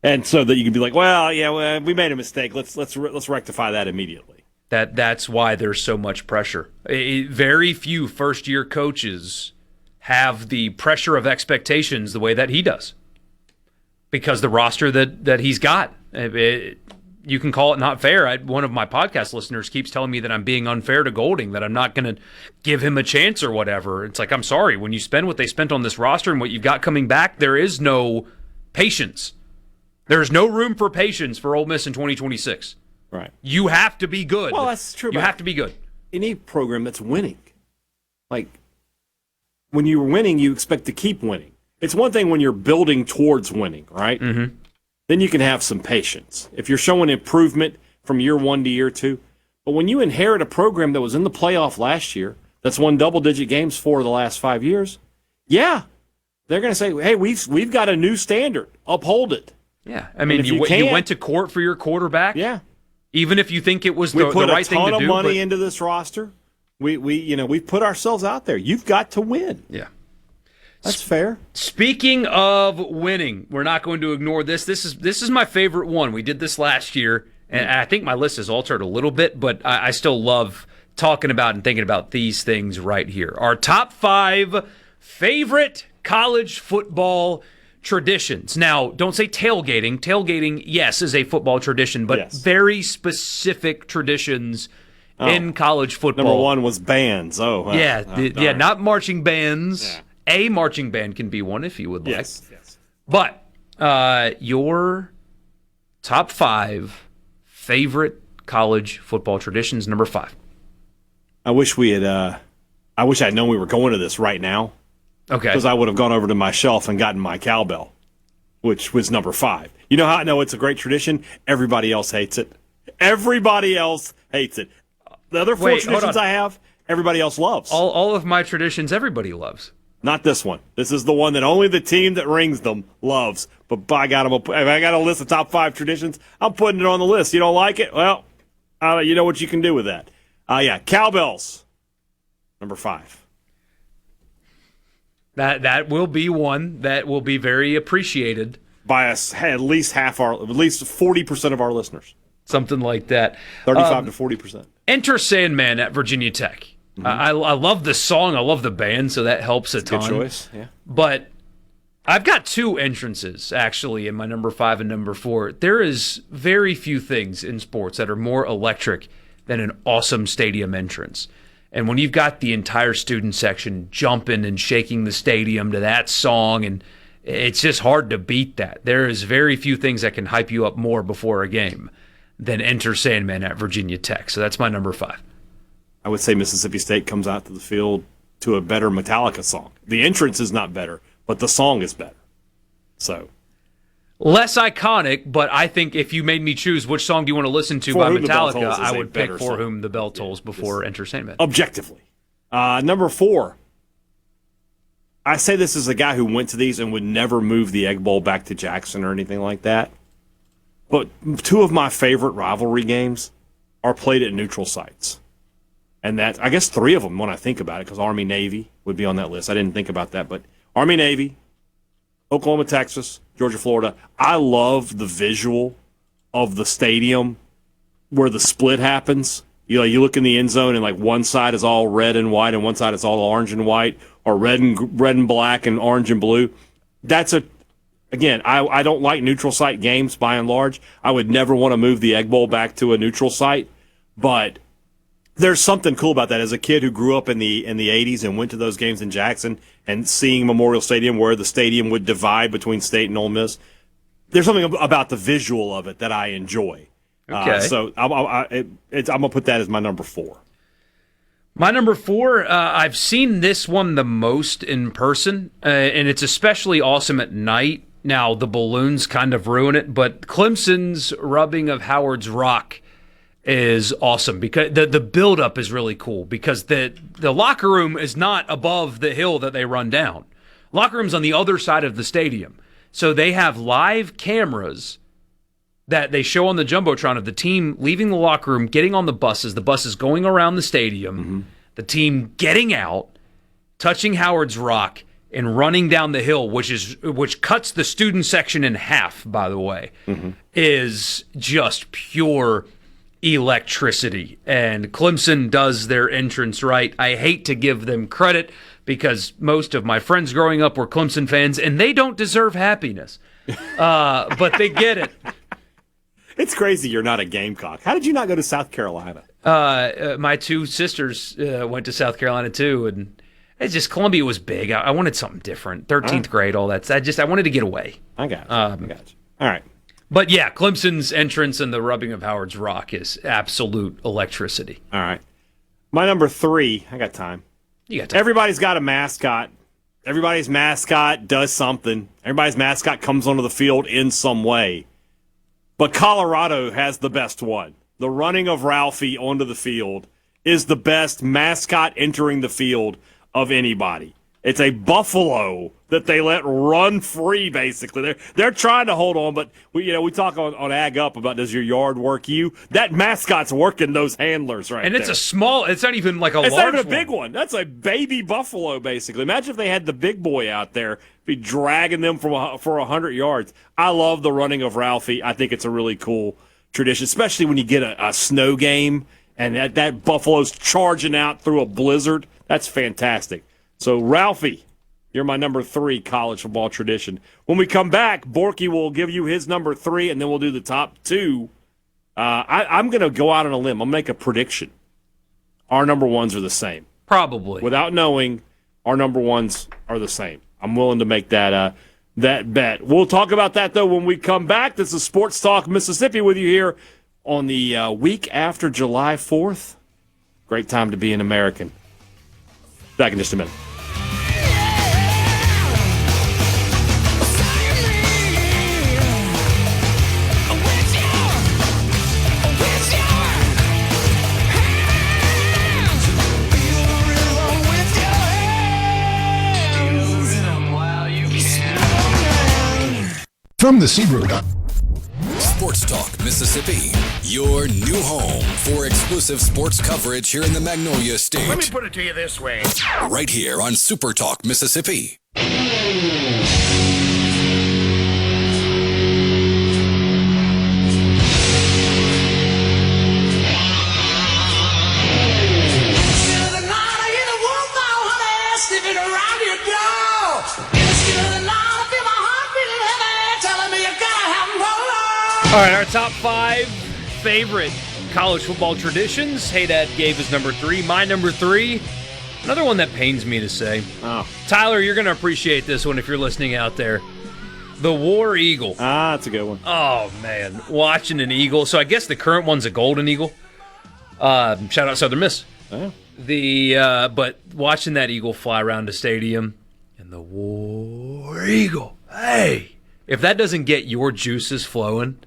and so that you can be like, well, yeah, we made a mistake. Let's rectify that immediately. That's why there's so much pressure. Very few first-year coaches have the pressure of expectations the way that he does, because the roster that he's got. You can call it not fair. One of my podcast listeners keeps telling me that I'm being unfair to Golding, that I'm not going to give him a chance or whatever. It's like, I'm sorry. When you spend what they spent on this roster and what you've got coming back, there is no patience. There's no room for patience for Ole Miss in 2026. Right. You have to be good. Well, that's true. You have to be good. Any program that's winning. Like, when you're winning, you expect to keep winning. It's one thing when you're building towards winning, right? Mm-hmm. Then you can have some patience. If you're showing improvement from year 1 to year 2. But when you inherit a program that was in the playoff last year, that's won double-digit games 4 of the last 5 years, yeah, they're going to say, hey, we've got a new standard. Uphold it. Yeah. I mean, you went to court for your quarterback. Yeah. Even if you think it was the right thing to do. We put a ton of money into this roster. We put ourselves out there. You've got to win. Yeah. That's fair. Speaking of winning, we're not going to ignore this. This is my favorite one. We did this last year, and I think my list has altered a little bit, but I still love talking about and thinking about these things right here. Our top 5 favorite college football traditions. Now, don't say tailgating. Tailgating, yes, is a football tradition, but very specific traditions in college football. Number one was bands. Not marching bands. Yeah. A marching band can be one if you would like. Yes. But your top 5 favorite college football traditions, number 5. I wish I'd known we were going to this right now. Okay. Because I would have gone over to my shelf and gotten my cowbell, which was number 5. You know how I know it's a great tradition? Everybody else hates it. Everybody else hates it. The other 4 traditions I have, everybody else loves. All of my traditions, everybody loves. Not this one. This is the one that only the team that rings them loves. But by God, if I got a list of top 5 traditions, I'm putting it on the list. You don't like it? Well, you know what you can do with that. Cowbells, number 5. That will be one that will be very appreciated by us, at least 40% of our listeners. Something like that. 35 to 40%. Enter Sandman at Virginia Tech. Mm-hmm. I love the song. I love the band, so that helps a ton. Good choice, yeah. But I've got 2 entrances, actually, in my number 5 and number 4. There is very few things in sports that are more electric than an awesome stadium entrance. And when you've got the entire student section jumping and shaking the stadium to that song, and it's just hard to beat that. There is very few things that can hype you up more before a game than Enter Sandman at Virginia Tech. So that's my number 5. I would say Mississippi State comes out to the field to a better Metallica song. The entrance is not better, but the song is better. So less iconic, but I think if you made me choose which song do you want to listen to by Metallica, I would pick For Whom the Bell Tolls before Enter Sandman. Objectively. Number 4. I say this as a guy who went to these and would never move the Egg Bowl back to Jackson or anything like that. But 2 of my favorite rivalry games are played at neutral sites. And I guess 3 of them when I think about it, because Army-Navy would be on that list. I didn't think about that, but Army-Navy, Oklahoma, Texas, Georgia, Florida. I love the visual of the stadium where the split happens. You look in the end zone and one side is all red and white and one side is all orange and white, or red and black and orange and blue. Again, I don't like neutral site games by and large. I would never want to move the Egg Bowl back to a neutral site, but there's something cool about that. As a kid who grew up in the 80s and went to those games in Jackson and seeing Memorial Stadium where the stadium would divide between State and Ole Miss, there's something about the visual of it that I enjoy. Okay. So I'm going to put that as my number 4. My number 4, I've seen this one the most in person, and it's especially awesome at night. Now, the balloons kind of ruin it, but Clemson's rubbing of Howard's Rock is awesome because the build-up is really cool because the locker room is not above the hill that they run down. Locker room's on the other side of the stadium. So they have live cameras that they show on the Jumbotron of the team leaving the locker room, getting on the buses going around the stadium, the team getting out, touching Howard's Rock, and running down the hill, which cuts the student section in half, by the way, is just pure electricity. And Clemson does their entrance right. I hate to give them credit because most of my friends growing up were Clemson fans, and they don't deserve happiness. But they get it. It's crazy you're not a Gamecock. How did you not go to South Carolina? My 2 sisters went to South Carolina, too, and it's just Columbia was big. I wanted something different. 13th grade, all that. I wanted to get away. I got you. All right. But yeah, Clemson's entrance and the rubbing of Howard's Rock is absolute electricity. All right. My number 3, I got time. You got time. Everybody's got a mascot. Everybody's mascot does something. Everybody's mascot comes onto the field in some way. But Colorado has the best one. The running of Ralphie onto the field is the best mascot entering the field of anybody. It's a buffalo that they let run free, basically. They're trying to hold on, but we talk on Ag Up about does your yard work you? That mascot's working those handlers right and there. And it's not even like a large one. It's not even a big one. That's a baby buffalo, basically. Imagine if they had the big boy out there, be dragging them for 100 yards. I love the running of Ralphie. I think it's a really cool tradition, especially when you get a snow game and that buffalo's charging out through a blizzard. That's fantastic. So Ralphie, You're my number 3 college football tradition. When we come back, Borkey will give you his number 3, and then we'll do the top 2. I'm going to go out on a limb. I'll make a prediction. Our number 1s are the same. Probably. Without knowing, our number 1s are the same. I'm willing to make that bet. We'll talk about that, though, when we come back. This is Sports Talk Mississippi with you here on the week after July 4th. Great time to be an American. Back in just a minute. From the Seabrook. Sports Talk Mississippi, your new home for exclusive sports coverage here in the Magnolia State. Let me put it to you this way. Right here on Super Talk Mississippi. All right, our top 5 favorite college football traditions. Hadad gave us number 3. My number 3, another one that pains me to say. Oh. Tyler, you're going to appreciate this one if you're listening out there. The War Eagle. Ah, that's a good one. Oh, man. Watching an eagle. So I guess the current one's a golden eagle. Shout out Southern Miss. Oh. But watching that eagle fly around the stadium and the War Eagle. Hey, if that doesn't get your juices flowing,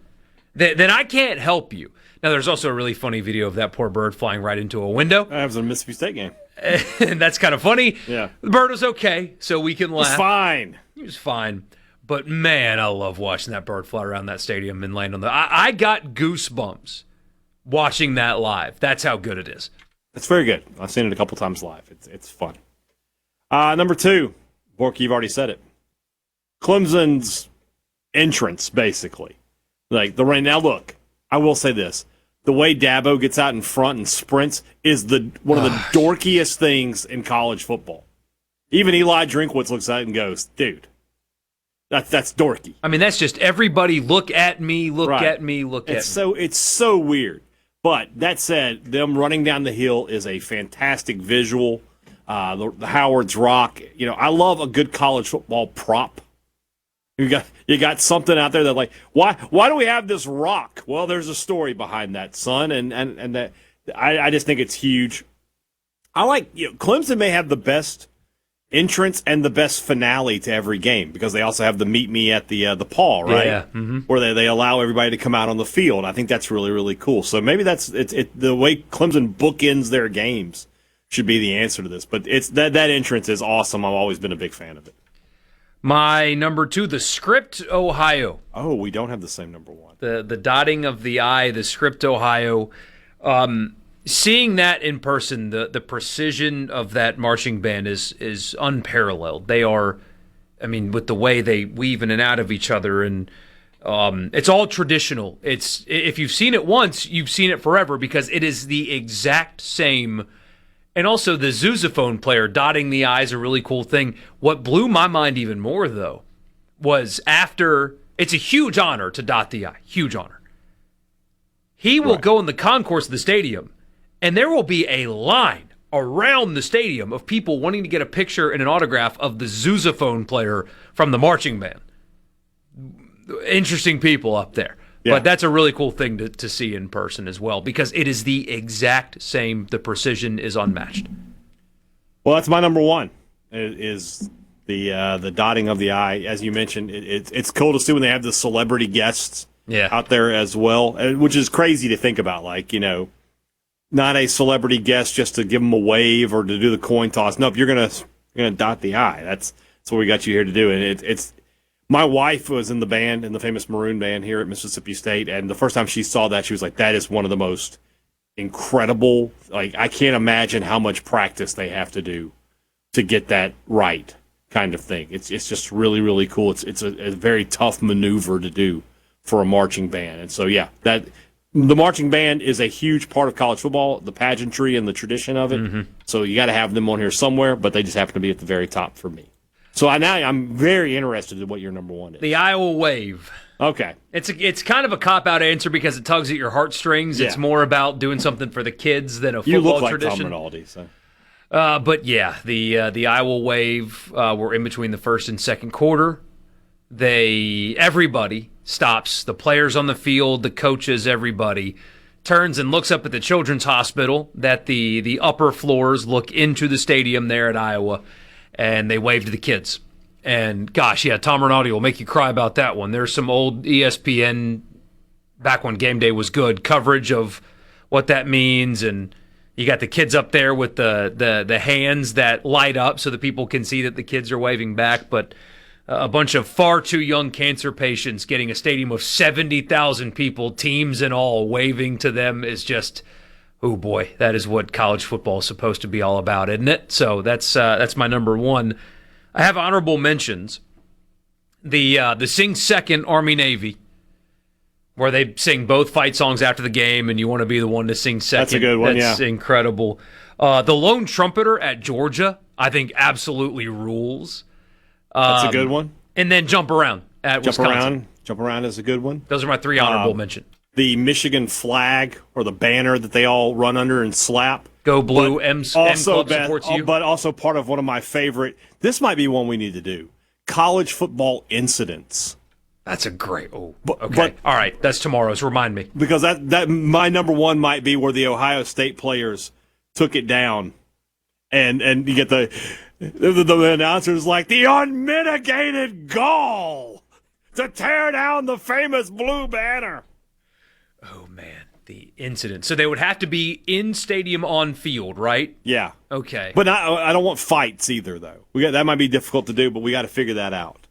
then I can't help you. Now, there's also a really funny video of that poor bird flying right into a window. That was a Mississippi State game. And that's kind of funny. Yeah. The bird was okay, so we can laugh. It's fine. He was fine. But, man, I love watching that bird fly around that stadium and land on the... I got goosebumps watching that live. That's how good it is. It's very good. I've seen it a couple times live. It's fun. Number 2, Borkey, you've already said it. Clemson's entrance, basically. Like the rain. Now, look, I will say this. The way Dabo gets out in front and sprints is one of the dorkiest things in college football. Even Eli Drinkwitz looks at it and goes, dude, that's dorky. I mean, that's just everybody look at me, look at me, look at me. It's so weird. But that said, them running down the hill is a fantastic visual. The Howard's Rock. You know, I love a good college football prop. You got something out there that like why do we have this rock? Well, there's a story behind that, son, and that I just think it's huge. I like Clemson may have the best entrance and the best finale to every game because they also have the meet me at the Paw, right? Yeah. Mm-hmm. Where they allow everybody to come out on the field. I think that's really, really cool. So maybe that's the way Clemson bookends their games should be the answer to this. But it's that entrance is awesome. I've always been a big fan of it. My number 2, the Script, Ohio. Oh, we don't have the same number 1. The dotting of the I, the Script, Ohio. Seeing that in person, the precision of that marching band is unparalleled. They are, I mean, with the way they weave in and out of each other, and it's all traditional. If you've seen it once, you've seen it forever because it is the exact same. And also the sousaphone player dotting the I is a really cool thing. What blew my mind even more, though, was after it's a huge honor to dot the I. Huge honor. He will go in the concourse of the stadium, and there will be a line around the stadium of people wanting to get a picture and an autograph of the sousaphone player from the marching band. Interesting people up there. Yeah. But that's a really cool thing to see in person as well because it is the exact same. The precision is unmatched. Well, that's my number 1 is the dotting of the I. As you mentioned, it's cool to see when they have the celebrity guests out there as well, which is crazy to think about. Like, not a celebrity guest just to give them a wave or to do the coin toss. No, if you're gonna dot the I, that's what we got you here to do. And it's my wife was in the band, in the famous Maroon band here at Mississippi State, and the first time she saw that, she was like, that is one of the most incredible, like, I can't imagine how much practice they have to do to get that right kind of thing. It's just really, really cool. It's a very tough maneuver to do for a marching band. And so, yeah, the marching band is a huge part of college football, the pageantry and the tradition of it. Mm-hmm. So you got to have them on here somewhere, but they just happen to be at the very top for me. So I'm very interested in what your number one is. The Iowa Wave. Okay. It's kind of a cop-out answer because it tugs at your heartstrings. Yeah. It's more about doing something for the kids than a You football look like tradition. Tom Rinaldi, so. But yeah, the Iowa Wave were in between the first and second quarter. Everybody stops, the players on the field, the coaches, everybody turns and looks up at the children's hospital that the upper floors look into the stadium there at Iowa, and they wave to the kids. And gosh, yeah, Tom Rinaldi will make you cry about that one. There's some old ESPN, back when game day was good, coverage of what that means, and you got the kids up there with the hands that light up so that people can see that the kids are waving back, but a bunch of far too young cancer patients getting a stadium of 70,000 people, teams and all, waving to them is just, oh boy, that is what college football is supposed to be all about, isn't it? So that's my number one. I have honorable mentions. The Sing Second Army-Navy, where they sing both fight songs after the game, and you want to be the one to sing second. That's a good one, That's incredible. The Lone Trumpeter at Georgia, I think absolutely rules. That's a good one. And then Jump Around at Wisconsin. Jump Around is a good one. Those are my three honorable mention. The Michigan flag or the banner that they all run under and slap. Go Blue, M Club supports you. But also part of one of my favorite, this might be one we need to do, college football incidents. That's a great, okay. But, all right, that's tomorrow's. Remind me. Because that my number one might be where the Ohio State players took it down. And you get the announcers like, the unmitigated gall to tear down the famous blue banner. Oh, man, the incident. So they would have to be in stadium on field, right? Yeah. Okay. But I don't want fights either, though. That might be difficult to do, but we got to figure that out.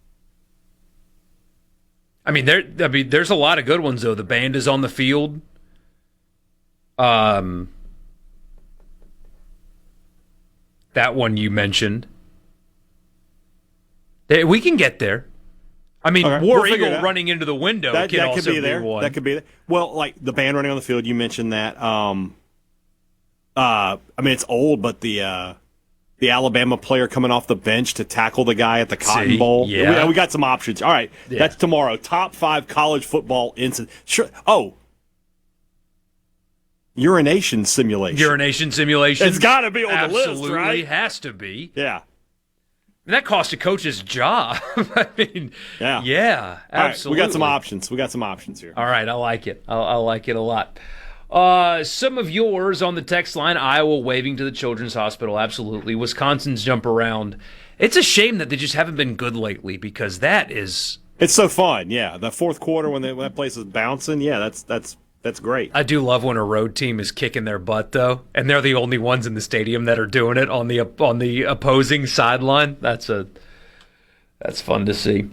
I mean, there's a lot of good ones, though. The band is on the field. That one you mentioned. We can get there. I mean, Okay, War we'll Eagle running into the window that could also could be there. one. That could be there. Well, like the band running on the field, you mentioned that. I mean, it's old, but the Alabama player coming off the bench to tackle the guy at the Cotton Bowl. Yeah. We got some options. All right, Yeah. That's tomorrow. Top 5 college football incidents. Sure. Oh, urination simulation. Urination simulation. It's got to be on the list, Absolutely right? has to be. Yeah. And that cost a coach's job. I mean, yeah, absolutely. All right, we got some options. Here. All right, I like it. I like it a lot. Some of yours on the text line: Iowa waving to the Children's Hospital. Absolutely. Wisconsin's Jump Around. It's a shame that they just haven't been good lately because that is. It's so fun. Yeah, the fourth quarter when that place is bouncing. Yeah, that's great. I do love when a road team is kicking their butt, though, and they're the only ones in the stadium that are doing it on the opposing sideline. That's fun to see.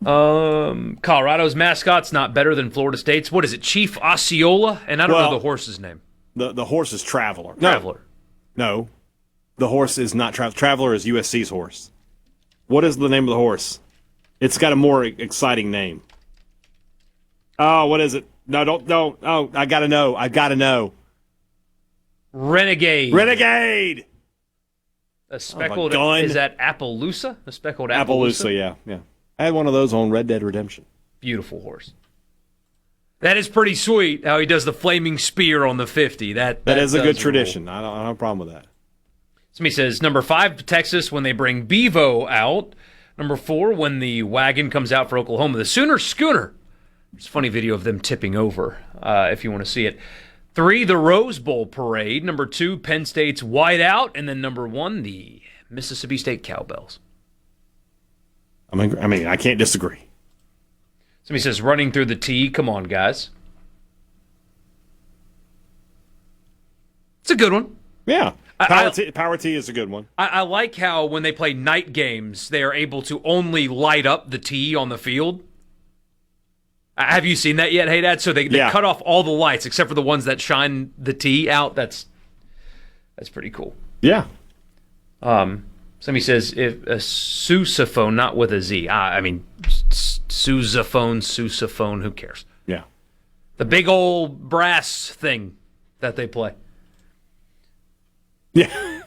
Colorado's mascot's not better than Florida State's. What is it, Chief Osceola? And I don't know the horse's name. The horse is Traveler. Traveler. No, the horse is not Traveler. Traveler is USC's horse. What is the name of the horse? It's got a more exciting name. Oh, what is it? No, don't. Oh, I gotta know. Renegade. A speckled. Is that Appaloosa? A speckled Appaloosa. Appaloosa, yeah. I had one of those on Red Dead Redemption. Beautiful horse. That is pretty sweet. How he does the flaming spear on the 50. That is a good tradition. I don't have a problem with that. Somebody says number 5 Texas when they bring Bevo out. Number 4 when the wagon comes out for Oklahoma. The Sooner Schooner. It's a funny video of them tipping over, if you want to see it. 3, the Rose Bowl parade. Number 2, Penn State's White Out. And then number 1, the Mississippi State Cowbells. I mean, I can't disagree. Somebody says running through the T. Come on, guys. It's a good one. Yeah. Power T is a good one. I like how when they play night games, they are able to only light up the T on the field. Have you seen that yet, Hadad? So they cut off all the lights except for the ones that shine the T out. That's pretty cool. Yeah. Somebody says if a sousaphone, not with a Z. I mean, sousaphone, who cares? Yeah. The big old brass thing that they play. Yeah.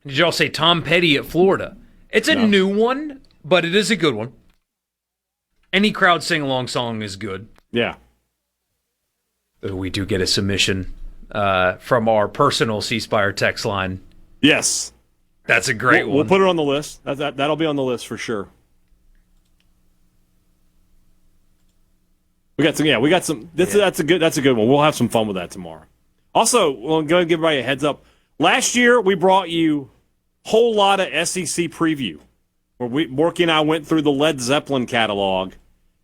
Did y'all say Tom Petty at Florida? It's a new one, but it is a good one. Any crowd sing-along song is good. Yeah. We do get a submission from our personal C Spire text line. Yes. That's a great one. We'll put it on the list. That'll be on the list for sure. We got some. That's a good one. We'll have some fun with that tomorrow. Also, we'll go and give everybody a heads up. Last year, we brought you a whole lot of SEC preview, where Borkey and I went through the Led Zeppelin catalog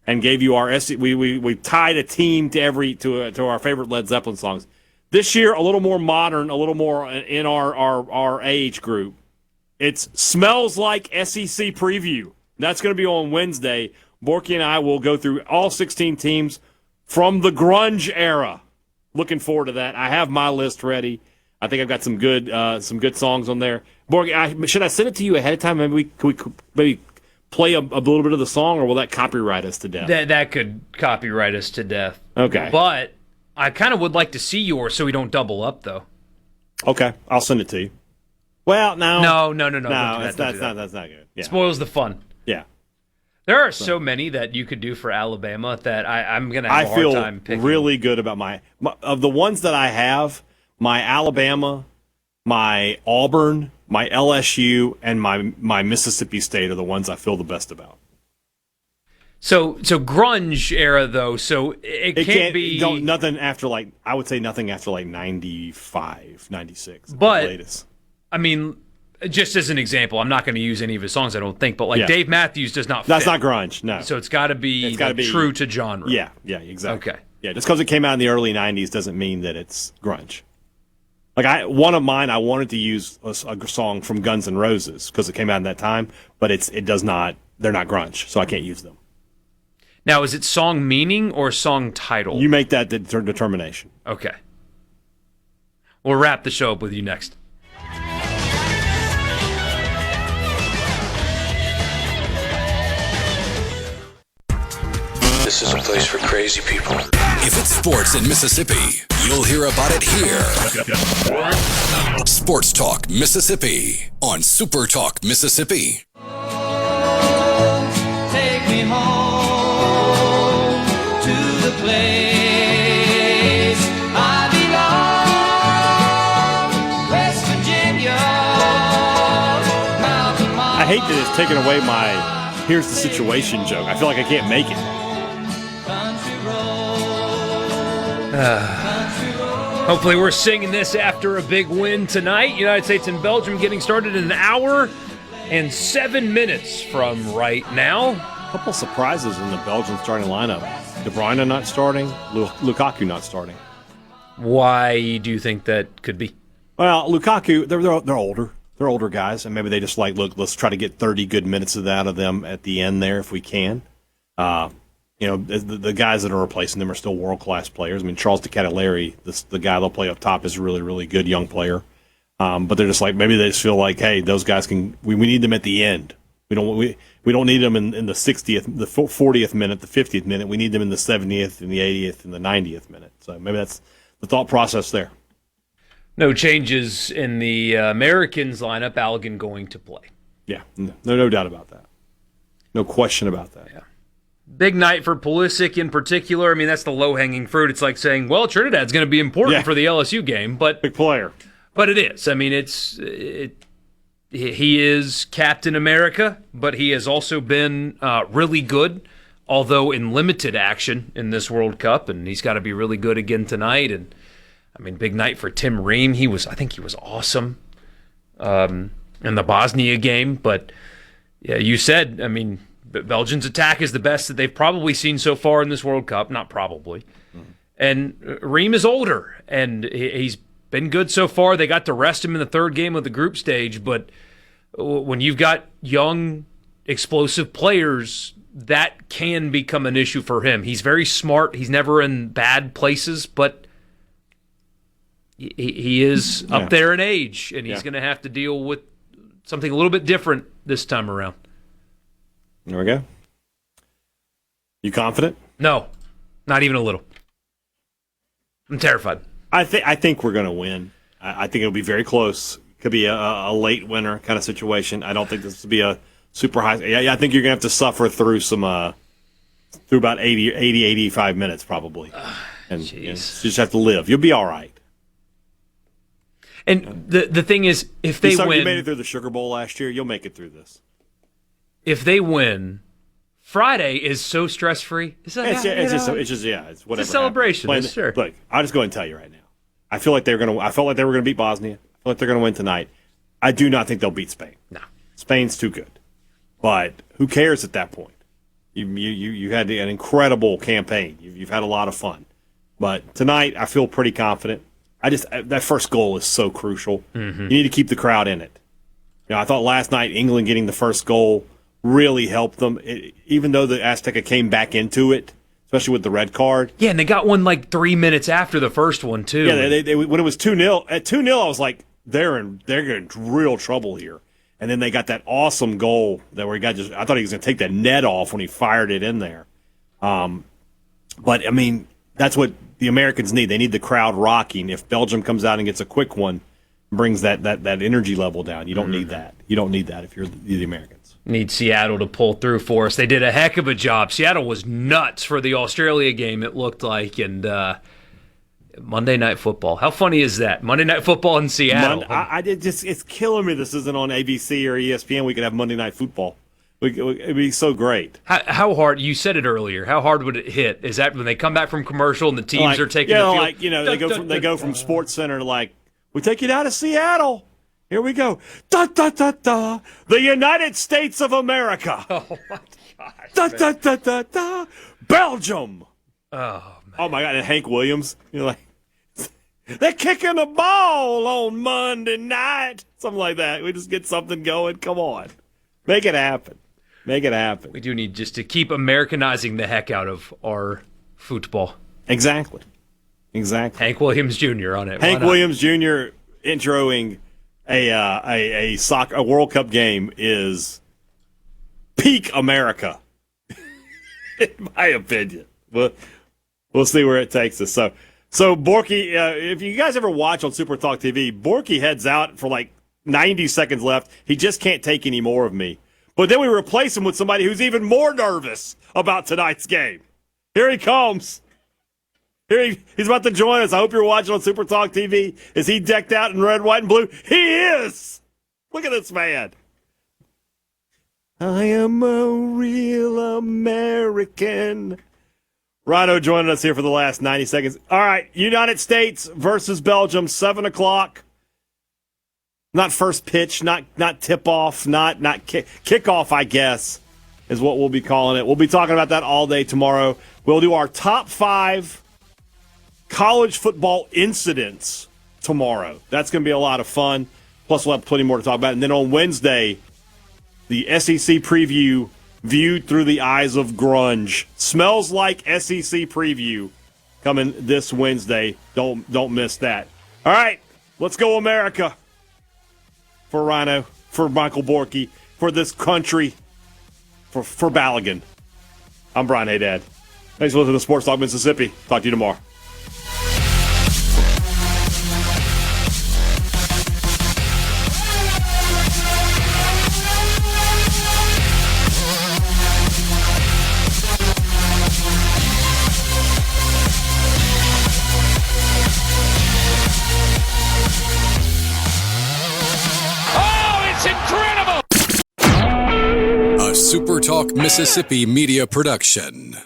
and gave you our SEC. We tied a team to our favorite Led Zeppelin songs. This year, a little more modern, a little more in our age group. It's Smells Like SEC preview. That's going to be on Wednesday. Borkey and I will go through all 16 teams from the grunge era. Looking forward to that. I have my list ready. I think I've got some good songs on there. Borkey, should I send it to you ahead of time? Maybe we maybe play a little bit of the song, or will that copyright us to death? That could copyright us to death. Okay. But I kind of would like to see yours so we don't double up, though. Okay, I'll send it to you. Well, no. No. That's not good. Yeah. Spoils the fun. Yeah. There are so many that you could do for Alabama that I'm going to have a hard time picking. I feel really good about my of the ones that I have, my Alabama, my Auburn, my LSU, and my Mississippi State are the ones I feel the best about. So grunge era, though, so it can't be... Nothing after, I would say nothing after, 95, 96. But, the latest. I mean... Just as an example, I'm not going to use any of his songs, I don't think, but Dave Matthews does not fit. That's not grunge, no. So it's got to be true to genre. Yeah, exactly. Okay. Yeah, just because it came out in the early 90s doesn't mean that it's grunge. One of mine, I wanted to use a song from Guns N' Roses because it came out in that time, but it does not, they're not grunge, so I can't use them. Now, is it song meaning or song title? You make that determination. Okay. We'll wrap the show up with you next. This is a place for crazy people. If it's sports in Mississippi, you'll hear about it here. Sports Talk Mississippi on SuperTalk Mississippi. Take me home to the place I belong, West Virginia. I hate that it's taken away my here's the situation joke. I feel like I can't make it. Hopefully we're singing this after a big win tonight. United States and Belgium getting started in an hour and 7 minutes from right now. A couple surprises in the Belgian starting lineup. De Bruyne not starting, Lukaku not starting. Why do you think that could be? Well, Lukaku, they're older. They're older guys, and maybe they just look, let's try to get 30 good minutes of that of them at the end there if we can. The guys that are replacing them are still world-class players. I mean, Charles De Ketelaere, the guy they'll play up top, is a really, really good young player. But they're just maybe they just feel like, hey, those guys we need them at the end. We don't need them in the 60th, the 40th minute, the 50th minute. We need them in the 70th, and the 80th, and the 90th minute. So maybe that's the thought process there. No changes in the Americans lineup. Balogun going to play. Yeah, no doubt about that. No question about that. Yeah. Big night for Pulisic in particular. I mean, that's the low-hanging fruit. It's like saying, well, Trinidad's going to be important for the LSU game, but big player. But it is. I mean, he is Captain America, but he has also been really good, although in limited action in this World Cup, and he's got to be really good again tonight. And I mean, big night for Tim Ream. I think he was awesome in the Bosnia game. But yeah, you said, I mean, Belgium's attack is the best that they've probably seen so far in this World Cup. Not probably. Mm-hmm. And Ream is older, and he's been good so far. They got to rest him in the third game of the group stage, but when you've got young, explosive players, that can become an issue for him. He's very smart. He's never in bad places, but he is up there in age, and he's going to have to deal with something a little bit different this time around. There we go. You confident? No, not even a little. I'm terrified. I think we're going to win. I think it'll be very close. Could be a late winner kind of situation. I don't think this will be a super high. Yeah, I think you're going to have to suffer through through about 85 minutes probably. And you just have to live. You'll be all right. And the thing is, if they win... You made it through the Sugar Bowl last year. You'll make it through this. If they win, Friday is so stress-free. It's just whatever. It's a celebration, sure. Look, I'll just go ahead and tell you right now. I felt like they were going to beat Bosnia. I feel like they're going to win tonight. I do not think they'll beat Spain. No. Spain's too good. But who cares at that point? You had an incredible campaign. You've had a lot of fun. But tonight, I feel pretty confident. That first goal is so crucial. Mm-hmm. You need to keep the crowd in it. I thought last night England getting the first goal really helped them, even though the Azteca came back into it, especially with the red card. Yeah, and they got one like 3 minutes after the first one, too. Yeah, they when it was 2-0, at 2-0, I was like, they're in real trouble here. And then they got that awesome goal that where I thought he was going to take that net off when he fired it in there. But, I mean, that's what the Americans need. They need the crowd rocking. If Belgium comes out and gets a quick one, brings that energy level down. You don't need that. You don't need that if you're the Americans. Need Seattle to pull through for us. They did a heck of a job. Seattle was nuts for the Australia game, it looked like. And Monday Night Football. How funny is that? Monday Night Football in Seattle. It's killing me this isn't on ABC or ESPN. We could have Monday Night Football. It'd be so great. How hard? You said it earlier. How hard would it hit? Is that when they come back from commercial and the teams are taking the field? They go from Sports Center to we take you down to Seattle. Here we go. Da da da da. The United States of America. Oh my God. Da da da da da. Belgium. Oh man. Oh my God. And Hank Williams. They're kicking the ball on Monday night. Something like that. We just get something going. Come on. Make it happen. Make it happen. We do need just to keep Americanizing the heck out of our football. Exactly. Hank Williams Jr. on it. Hank Williams Jr. introing a World Cup game is peak America, in my opinion. We'll see where it takes us. So Borkey, if you guys ever watch on SuperTalk TV, Borkey heads out for 90 seconds left. He just can't take any more of me. But then we replace him with somebody who's even more nervous about tonight's game. Here he comes. He's about to join us. I hope you're watching on SuperTalk TV. Is he decked out in red, white, and blue? He is! Look at this man. I am a real American. Rhino joining us here for the last 90 seconds. All right, United States versus Belgium, 7 o'clock. Not first pitch, not tip-off, not kickoff, I guess, is what we'll be calling it. We'll be talking about that all day tomorrow. We'll do our top 5 college football incidents tomorrow. That's going to be a lot of fun. Plus, we'll have plenty more to talk about. And then on Wednesday, the SEC preview viewed through the eyes of grunge. Smells like SEC preview coming this Wednesday. Don't miss that. All right, let's go America. For Rhino, for Michael Borkey, for this country, for Balogun. I'm Brian Hadad. Thanks for listening to Sports Talk Mississippi. Talk to you tomorrow. SuperTalk Mississippi Media Production.